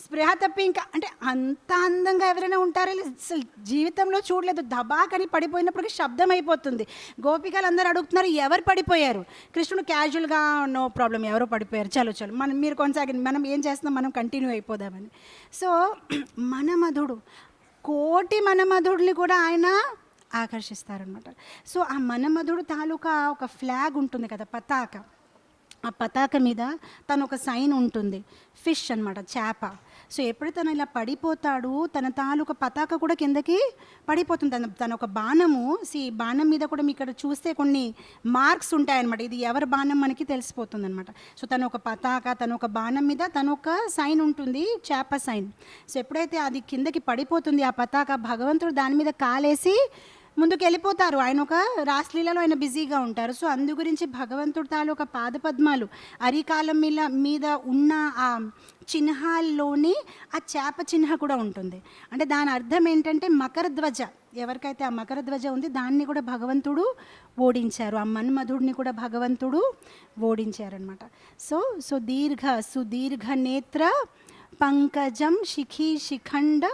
స్పృహ తప్పి. ఇంకా అంటే అంత అందంగా ఎవరైనా ఉంటారో అసలు జీవితంలో చూడలేదు, దబాకని పడిపోయినప్పటికీ శబ్దం అయిపోతుంది. గోపికలు అందరూ అడుగుతున్నారు ఎవరు పడిపోయారు, కృష్ణుడు క్యాజువల్గా నో ప్రాబ్లం ఎవరో పడిపోయారు, చలో చలో మీరు కొనసాగండి, మనం ఏం చేస్తున్నాం, మనం కంటిన్యూ అయిపోదామని. సో మన్మధుడు కోటి మన్మధుడిని కూడా ఆయన ఆకర్షిస్తారనమాట. సో ఆ మన్మధుడు తాలూకా ఒక ఫ్లాగ్ ఉంటుంది కదా, పతాక, ఆ పతాక మీద తను ఒక సైన్ ఉంటుంది, ఫిష్ అనమాట, చేప. సో ఎప్పుడు తను ఇలా పడిపోతాడు, తన తాలూకా పతాక కూడా కిందకి పడిపోతుంది. తన ఒక బాణము, బాణం మీద కూడా మీ ఇక్కడ చూస్తే కొన్ని మార్క్స్ ఉంటాయన్నమాట, ఇది ఎవరి బాణం మనకి తెలిసిపోతుంది అనమాట. సో తను ఒక పతాక, తను ఒక బాణం మీద తను ఒక సైన్ ఉంటుంది, చేప సైన్. సో ఎప్పుడైతే అది కిందకి పడిపోతుంది ఆ పతాక, భగవంతుడు దాని మీద కాలేసి ముందుకు వెళ్ళిపోతారు, ఆయన ఒక రాసలీలలో ఆయన బిజీగా ఉంటారు. సో అందు గురించి భగవంతుడు తాలూకా పాదపద్మాలు అరికాలం మీద ఉన్న ఆ చిహ్నాల్లోని ఆ చేప చిహ్న కూడా ఉంటుంది. అంటే దాని అర్థం ఏంటంటే మకర ధ్వజ, ఎవరికైతే ఆ మకర ధ్వజ ఉంది దాన్ని కూడా భగవంతుడు ఓడించారు, ఆ మన్మధుడిని కూడా భగవంతుడు ఓడించారనమాట. సో సుదీర్ఘ నేత్ర పంకజం శిఖీ శిఖండ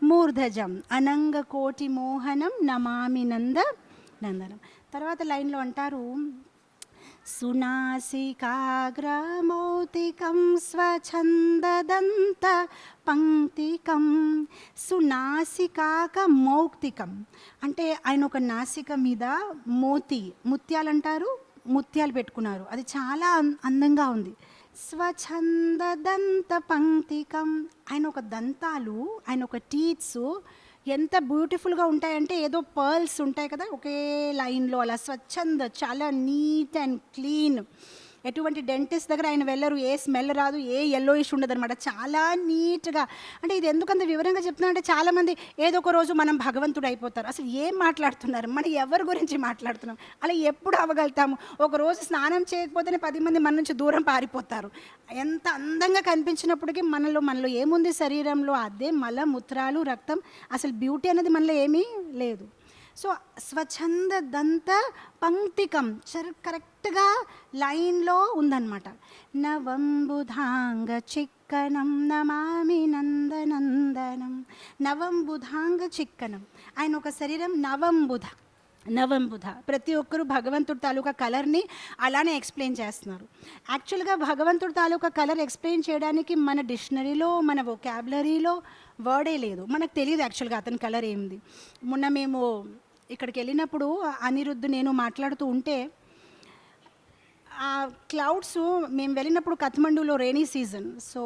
మూర్ధజం అనంగ కోటి మోహనం నమామి నందనం. తర్వాత లైన్లో అంటారు, సునాసికాగ్రమౌతికం స్వఛందదంత పంక్తికం. సునాసికాక మౌక్తికం అంటే ఆయన ఒక నాసిక మీద ముత్యాలు అంటారు, ముత్యాలు పెట్టుకున్నారు. అది చాలా అందంగా ఉంది. స్వఛందదంత పంక్తికం ఆయన ఒక దంతాలు, ఆయన ఒక టీత్స్ ఎంత బ్యూటిఫుల్గా ఉంటాయంటే ఏదో పర్ల్స్ ఉంటాయి కదా ఒకే లైన్లో, అలా స్వచ్ఛంద చాలా నీట్ అండ్ క్లీన్. ఎటువంటి డెంటిస్ట్ దగ్గర ఆయన వెళ్ళరు, ఏ స్మెల్ రాదు, ఏ ఎల్లోయిష్ ఉండదు అనమాట, చాలా నీట్గా. అంటే ఇది ఎందుకంత వివరంగా చెప్తున్నా అంటే చాలామంది ఏదో ఒక రోజు మనం భగవంతుడు అయిపోతారు. అసలు ఏం మాట్లాడుతున్నారు, మనం ఎవరి గురించి మాట్లాడుతున్నాం, అలా ఎప్పుడు అవ్వగలుగుతాము? ఒక రోజు స్నానం చేయకపోతేనే 10 మంది మన నుంచి దూరం పారిపోతారు. ఎంత అందంగా కనిపించినప్పటికీ మనలో ఏముంది శరీరంలో? అదే మల మూత్రాలు రక్తం. అసలు బ్యూటీ అనేది మనలో ఏమీ లేదు. సో స్వచ్ఛంద దంత పంక్తికం కరెక్ట్గా లైన్లో ఉందన్నమాట. నవంబుధాంగ చిక్కనం నమామి నందనందనం. నవంబుధాంగ చిక్కనం ఆయన ఒక శరీరం నవంబుధ. ప్రతి ఒక్కరు భగవంతుడి తాలూకా కలర్ని అలానే ఎక్స్ప్లెయిన్ చేస్తున్నారు. యాక్చువల్గా భగవంతుడి తాలూకా కలర్ ఎక్స్ప్లెయిన్ చేయడానికి మన డిక్షనరీలో, మన వొకాబులరీలో వర్డే లేదు. మనకు తెలియదు యాక్చువల్గా అతని కలర్ ఏంది. మొన్న మేము ఇక్కడికి వెళ్ళినప్పుడు అనిరుద్ధ్ నేను మాట్లాడుతూ ఉంటే ఆ క్లౌడ్స్, మేము వెళ్ళినప్పుడు కథ్మండూలో రెయినీ సీజన్. సో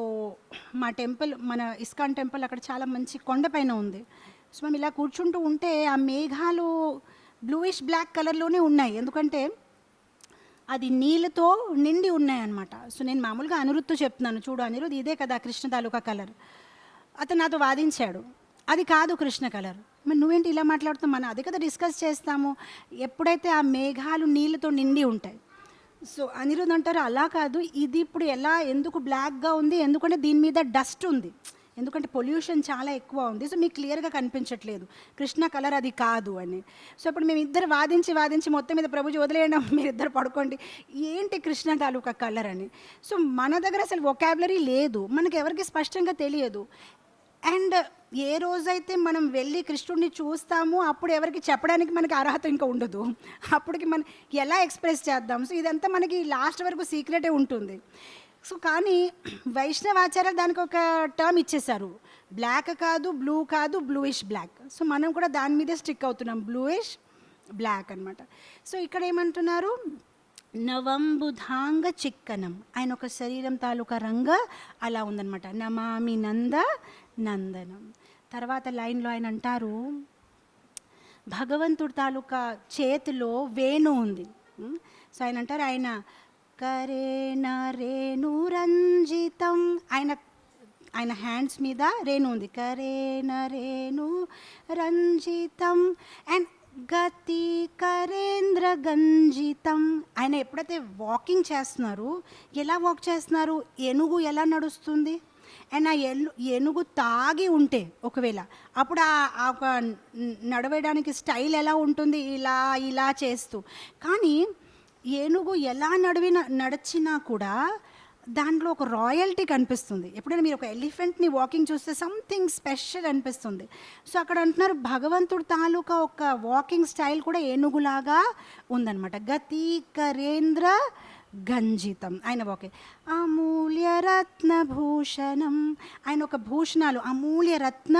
మా టెంపుల్, మన ఇస్కాన్ టెంపుల్ అక్కడ చాలా మంచి కొండపైన ఉంది. సో మేము ఇలా కూర్చుంటూ ఉంటే ఆ మేఘాలు బ్లూయిష్ బ్లాక్ కలర్లోనే ఉన్నాయి, ఎందుకంటే అది నీళ్ళతో నిండి ఉన్నాయన్నమాట. సో నేను మామూలుగా అనిరుద్ధ్ చెప్తున్నాను, చూడు అనిరుద్ధ్ ఇదే కదా కృష్ణ తాలూకా కలర్. అతను నాతో వాదించాడు, అది కాదు కృష్ణ కలర్. మరి నువ్వేంటి ఇలా మాట్లాడుతావు? మనం అదే కదా డిస్కస్ చేస్తాము ఎప్పుడైతే ఆ మేఘాలు నీళ్ళతో నిండి ఉంటాయి. సో అనిరుద్ధ్ అంటారు అలా కాదు, ఇది ఇప్పుడు ఎందుకు బ్లాక్గా ఉంది, ఎందుకంటే దీని మీద డస్ట్ ఉంది, ఎందుకంటే పొల్యూషన్ చాలా ఎక్కువ ఉంది, సో మీకు క్లియర్గా కనిపించట్లేదు, కృష్ణ కలర్ అది కాదు అని. సో ఇప్పుడు మేము ఇద్దరు వాదించి మొత్తం మీద ప్రభుజీ వదిలేయడం, మీరు ఇద్దరు పడుకోండి, ఏంటి కృష్ణ తాలూకా కలర్ అని. సో మన దగ్గర అసలు వొకాబులరీ లేదు, మనకి ఎవరికి స్పష్టంగా తెలియదు. అండ్ ఏ రోజైతే మనం వెళ్ళి కృష్ణుడిని చూస్తామో అప్పుడు ఎవరికి చెప్పడానికి మనకి అర్హత ఇంకా ఉండదు, అప్పటికి మనం ఎలా ఎక్స్ప్రెస్ చేద్దాం? సో ఇదంతా మనకి లాస్ట్ వరకు సీక్రెటే ఉంటుంది. సో కానీ వైష్ణవాచార్యులు దానికి ఒక టర్మ్ ఇచ్చేశారు, బ్లాక్ కాదు, బ్లూ కాదు, బ్లూయిష్ బ్లాక్. సో మనం కూడా దాని మీదే స్టిక్ అవుతున్నాం, బ్లూయిష్ బ్లాక్ అనమాట. సో ఇక్కడ ఏమంటున్నారు, నవంబుధాంగ చిక్కనం ఆయన ఒక శరీరం తాలూకా రంగ అలా ఉందన్నమాట. నమామి నందనం. తర్వాత లైన్లో ఆయన అంటారు, భగవంతుడి తాలూకా చేతిలో వేణు ఉంది. సో ఆయన అంటారు, ఆయన కరేణ రేణు రంజితం, ఆయన హ్యాండ్స్ మీద రేణు ఉంది, కరేణ రేణు రంజితం. అండ్ గతి కరేంద్ర గంజితం ఆయన ఎప్పుడైతే వాకింగ్ చేస్తున్నారు, ఎలా వాక్ చేస్తున్నారు, ఏనుగు ఎలా నడుస్తుంది, అండ్ ఆ ఏనుగు తాగి ఉంటే ఒకవేళ అప్పుడు ఆ ఒక నడవడానికి స్టైల్ ఎలా ఉంటుంది, ఇలా చేస్తూ. కానీ ఏనుగు ఎలా నడిచినా కూడా దాంట్లో ఒక రాయల్టీ కనిపిస్తుంది. ఎప్పుడైనా మీరు ఒక ఎలిఫెంట్ని వాకింగ్ చూస్తే సంథింగ్ స్పెషల్ అనిపిస్తుంది. సో అక్కడ అంటున్నారు భగవంతుడు తాలూకా ఒక వాకింగ్ స్టైల్ కూడా ఏనుగులాగా ఉందన్నమాట. గతి కరేంద్ర గంజితం ఆయన ఓకే. అమూల్య రత్న భూషణం ఆయన ఒక భూషణాలు, అమూల్య రత్న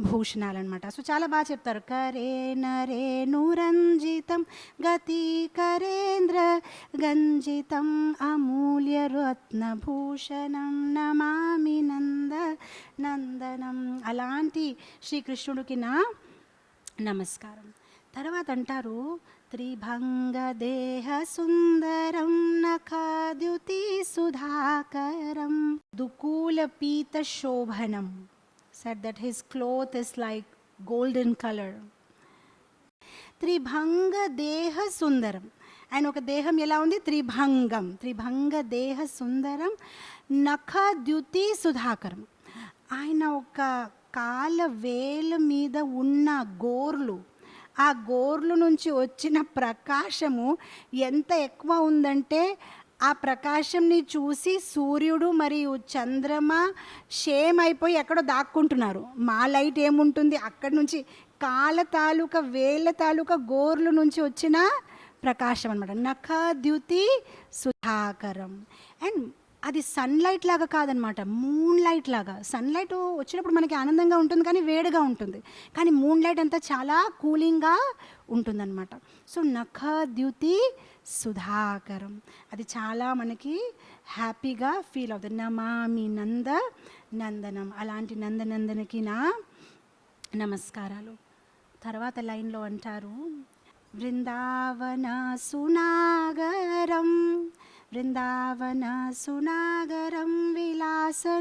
భూషణాలు అనమాట. సో చాలా బాగా చెప్తారు, కరేణ రేణు రంజితం గతి కరేంద్ర గంజితం అమూల్య రత్న భూషణం నమామి నందనం. అలాంటి శ్రీకృష్ణుడికి నా నమస్కారం. తర్వాత అంటారు, త్రిభంగ దేహ సుందరం నఖాద్యుతి సుధాకరం దుకూల పీత శోభనం. Said that his cloth is like golden color. త్రిభంగ దేహ సుందరం ఆయన ఒక దేహం ఎలా ఉంది, త్రిభంగ దేహ సుందరం నఖద్యుతి సుధాకరం ఆయన ఒక కాల వేల మీద ఉన్న గోర్లు, ఆ గోర్లు నుంచి వచ్చిన ప్రకాశము ఎంత ఎక్కువ ఉందంటే ఆ ప్రకాశంని చూసి సూర్యుడు మరియు చంద్రమ షేమ్ అయిపోయి ఎక్కడో దాక్కుంటున్నారు. మా లైట్ ఏముంటుంది అక్కడి నుంచి, కాళ్ళ తాలూకా వేళ్ళ తాలూకా గోర్లు నుంచి వచ్చిన ప్రకాశం అనమాట. నఖద్యుతి సుధాకరం. అండ్ అది సన్లైట్ లాగా కాదనమాట, మూన్ లైట్ లాగా. సన్లైట్ వచ్చినప్పుడు మనకి ఆనందంగా ఉంటుంది కానీ వేడిగా ఉంటుంది, కానీ మూన్ లైట్ అంతా చాలా కూలింగ్గా ఉంటుందన్నమాట. సో నఖద్యుతి సుధాకరం, అది చాలా మనకి హ్యాపీగా ఫీల్ అవుతుంది. నమామి నంద నందనం, అలాంటి నందనందనకి నా నమస్కారాలు. తర్వాత లైన్లో అంటారు, బృందావన సునాగరం, బృందావన సునాగరం విలాసనూగవాససం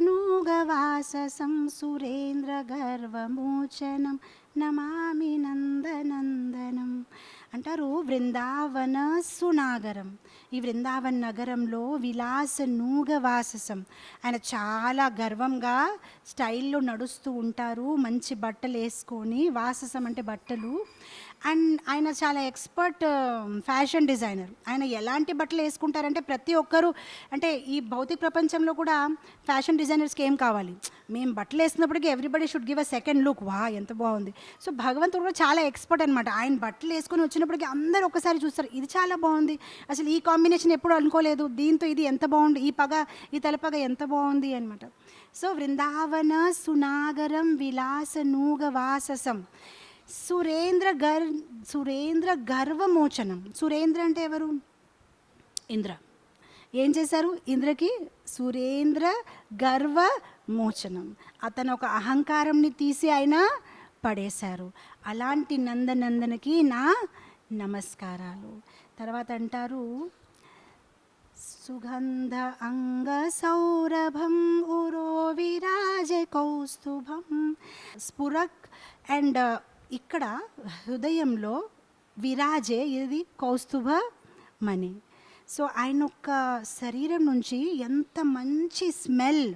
సురేంద్ర గర్వమోచనం నమామి నందనందనం అంటారు. బృందావన సునాగరం, ఈ బృందావన్ నగరంలో విలాస నూగవాససం, ఆయన చాలా గర్వంగా స్టైల్లో నడుస్తూ ఉంటారు, మంచి బట్టలు వేసుకొని. వాససం అంటే బట్టలు. అండ్ ఆయన చాలా ఎక్స్పర్ట్ ఫ్యాషన్ డిజైనర్. ఆయన ఎలాంటి బట్టలు వేసుకుంటారంటే ప్రతి ఒక్కరు, అంటే ఈ భౌతిక ప్రపంచంలో కూడా ఫ్యాషన్ డిజైనర్స్కి ఏం కావాలి, మేము బట్టలు వేసినప్పటికీ everybody should give a second look, వా ఎంత బాగుంది. సో భగవంతుడు కూడా చాలా ఎక్స్పర్ట్ అనమాట. ఆయన బట్టలు వేసుకొని వచ్చినప్పటికీ అందరూ ఒకసారి చూస్తారు, ఇది చాలా బాగుంది, అసలు ఈ కాంబినేషన్ ఎప్పుడు అనుకోలేదు, దీంతో ఇది ఎంత బాగుంది, ఈ పగ ఈ తలపగ ఎంత బాగుంది అనమాట. సో బృందావన సునాగరం విలాస నూగవాససం సురేంద్ర గర్వమోచనం. సురేంద్ర అంటే ఎవరు? ఇంద్ర. ఏం చేశారు ఇంద్రకి? సురేంద్ర గర్వమోచనం, అతను ఒక అహంకారంని తీసి ఆయన పడేశారు. అలాంటి నందనందనకి నా నమస్కారాలు. తర్వాత అంటారు, సుగంధ అంగ సౌరభం ఉరో విరాజ కౌస్తుభం స్ఫురక్. అండ్ ఇక్కడ హృదయంలో విరాజే ఇది కౌస్తుభ మణి. సో ఆయన యొక్క శరీరం నుంచి ఎంత మంచి స్మెల్,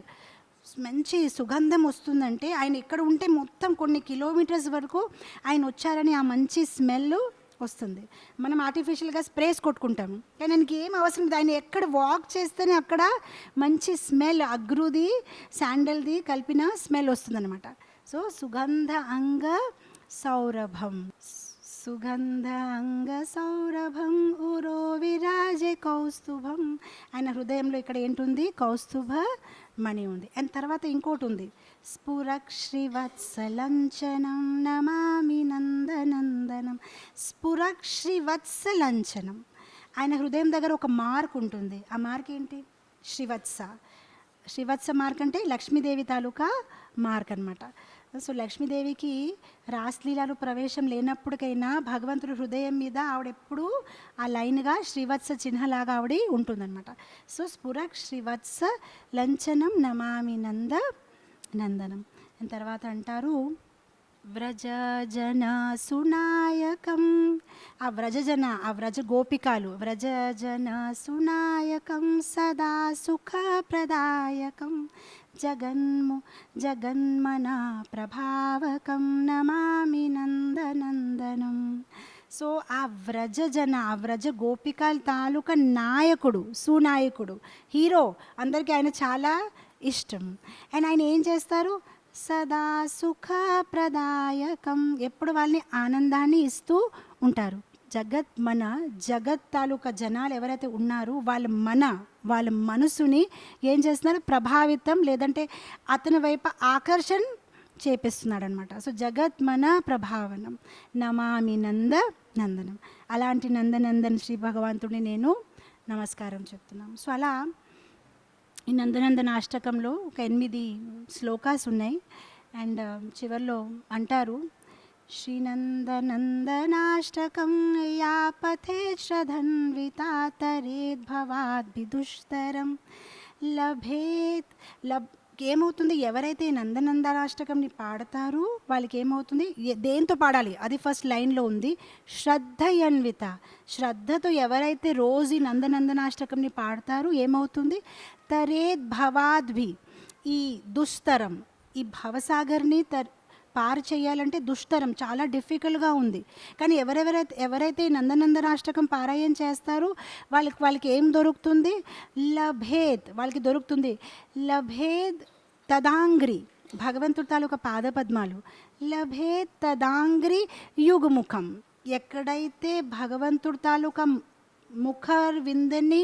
మంచి సుగంధం వస్తుందంటే, ఆయన ఇక్కడ ఉంటే మొత్తం కొన్ని కిలోమీటర్స్ వరకు ఆయన వచ్చారని ఆ మంచి స్మెల్ వస్తుంది. మనం ఆర్టిఫిషియల్గా స్ప్రేస్ కొట్టుకుంటాము, కానీ ఆయనకి ఏం అవసరం లేదు. ఆయన ఎక్కడ వాక్ చేస్తేనే అక్కడ మంచి స్మెల్, అగ్రుది శాండల్ది కలిపిన స్మెల్ వస్తుందన్నమాట. సో సుగంధ అంగ సౌరభం, సుగంధ అంగ సౌరభం ఉరో విరాజే కౌస్తుభం. ఆయన హృదయంలో ఇక్కడ ఏంటుంది? కౌస్తుభ మణి ఉంది. అండ్ తర్వాత ఇంకోటి ఉంది, స్ఫురక్ శ్రీవత్సలంచనం నమామి నందనందనం. స్ఫురక్ శ్రీవత్సలంచనం, ఆయన హృదయం దగ్గర ఒక మార్క్ ఉంటుంది. ఆ మార్క్ ఏంటి? శ్రీవత్స. శ్రీవత్స మార్క్ అంటే లక్ష్మీదేవి తాలూకా మార్క్ అనమాట. సో లక్ష్మీదేవికి రాస్లీలాలు ప్రవేశం లేనప్పటికైనా భగవంతుడి హృదయం మీద ఆవిడెప్పుడు ఆ లైన్గా శ్రీవత్స చిహ్నలాగా ఆవిడ ఉంటుందన్నమాట. సో స్ఫురక్ శ్రీవత్స లంచనం నమామి నంద నందనం. తర్వాత అంటారు, వ్రజజన సునాయకం. ఆ వ్రజజన, ఆ వ్రజ గోపికాలు, వ్రజజన సునాయకం సదా సుఖప్రదాయకం జగన్మన ప్రభావకం నమామి నందనందనం. సో ఆ వ్రజజన, ఆ వ్రజ గోపికల తాలూకా నాయకుడు, సునాయకుడు, హీరో, అందరికీ ఆయన చాలా ఇష్టం. అండ్ ఆయన ఏం చేస్తారు? సదా సుఖప్రదాయకం, ఎప్పుడు వాళ్ళని ఆనందాన్ని ఇస్తూ ఉంటారు. జగత్ తాలూకా జనాలు ఎవరైతే ఉన్నారో వాళ్ళ మనసుని ఏం చేస్తున్నారు? ప్రభావితం, లేదంటే అతని వైపు ఆకర్షణ చేపిస్తున్నాడు అనమాట. సో జగత్ మన ప్రభావనం నమామి నందనం. అలాంటి నందనందన్ శ్రీ భగవంతుడిని నేను నమస్కారం చెప్తున్నాను. సో అలా ఈ నందనందన అష్టకంలో ఒక 8 శ్లోకాస్ ఉన్నాయి. అండ్ చివరిలో అంటారు, శ్రీనందనందనాష్టకం యాపథే శ్రధన్వితా తరేద్భవాద్భిదుష్టరం లభేత్. ఏమవుతుంది? ఎవరైతే నందనందనాష్టకంని పాడతారో వాళ్ళకి ఏమవుతుంది? దేంతో పాడాలి? అది ఫస్ట్ లైన్లో ఉంది, శ్రద్ధయన్విత. శ్రద్ధతో ఎవరైతే రోజు నందనందనాష్టకంని పాడతారో ఏమవుతుంది? తరేద్భవాద్భి, ఈ దుస్తరం, ఈ భవసాగర్ని పారు చేయాలంటే దుష్టరం, చాలా డిఫికల్ట్గా ఉంది. కానీ ఎవరైతే నందనందనాష్టకం పారాయణ చేస్తారో వాళ్ళకి ఏం దొరుకుతుంది? లభేద్, వాళ్ళకి దొరుకుతుంది. లభేద్ తదాంగ్రి, భగవంతుడి తాలూకా పాదపద్మాలు. లభేద్ తదాంగ్రి యుగముఖం, ఎక్కడైతే భగవంతుడి తాలూకా ముఖ విందని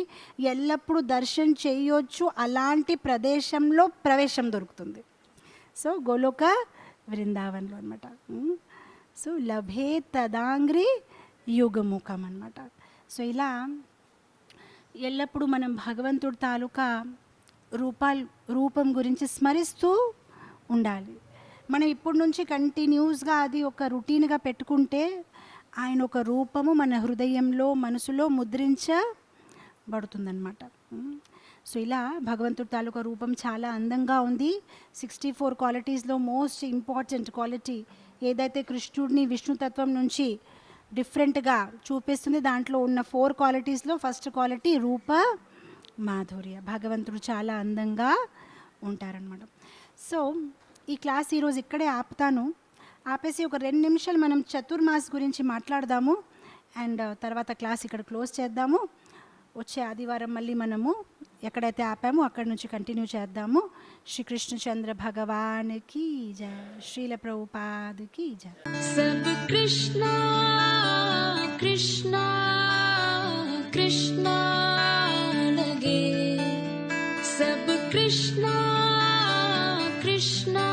ఎల్లప్పుడూ దర్శనం చేయొచ్చు అలాంటి ప్రదేశంలో ప్రవేశం దొరుకుతుంది. సో గోలోక వృందావన్లో అనమాట. సో లభే తదాంగ్రి యుగముఖం అనమాట. సో ఇలా ఎల్లప్పుడూ మనం భగవంతుడి తాలూకా రూపం గురించి స్మరిస్తూ ఉండాలి. మనం ఇప్పటి నుంచి కంటిన్యూస్గా అది ఒక రొటీన్గా పెట్టుకుంటే ఆయన ఒక రూపము మన హృదయంలో మనసులో ముద్రించబడుతుందన్నమాట. సో ఇలా భగవంతుడి తాలూకా రూపం చాలా అందంగా ఉంది. 64 క్వాలిటీస్లో మోస్ట్ ఇంపార్టెంట్ క్వాలిటీ ఏదైతే కృష్ణుడిని విష్ణుతత్వం నుంచి డిఫరెంట్గా చూపిస్తుంది, దాంట్లో ఉన్న 4 క్వాలిటీస్లో ఫస్ట్ క్వాలిటీ రూప మాధుర్య. భగవంతుడు చాలా అందంగా ఉంటారనమాట. సో ఈ క్లాస్ ఈరోజు ఇక్కడే ఆపేసి ఒక 2 నిమిషాలు మనం చతుర్మాస్ గురించి మాట్లాడదాము. అండ్ తర్వాత క్లాస్ ఇక్కడ క్లోజ్ చేద్దాము. వచ్చే ఆదివారం మళ్ళీ మనము ఎక్కడైతే ఆపామో అక్కడి నుంచి కంటిన్యూ చేద్దాము. శ్రీకృష్ణచంద్ర భగవాన్కి జయ, శ్రీల ప్రభుపాదకి జయ. सब कृष्णा कृष्णा कृष्णा लगे, सब कृष्णा कृष्णा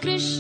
कृष्णा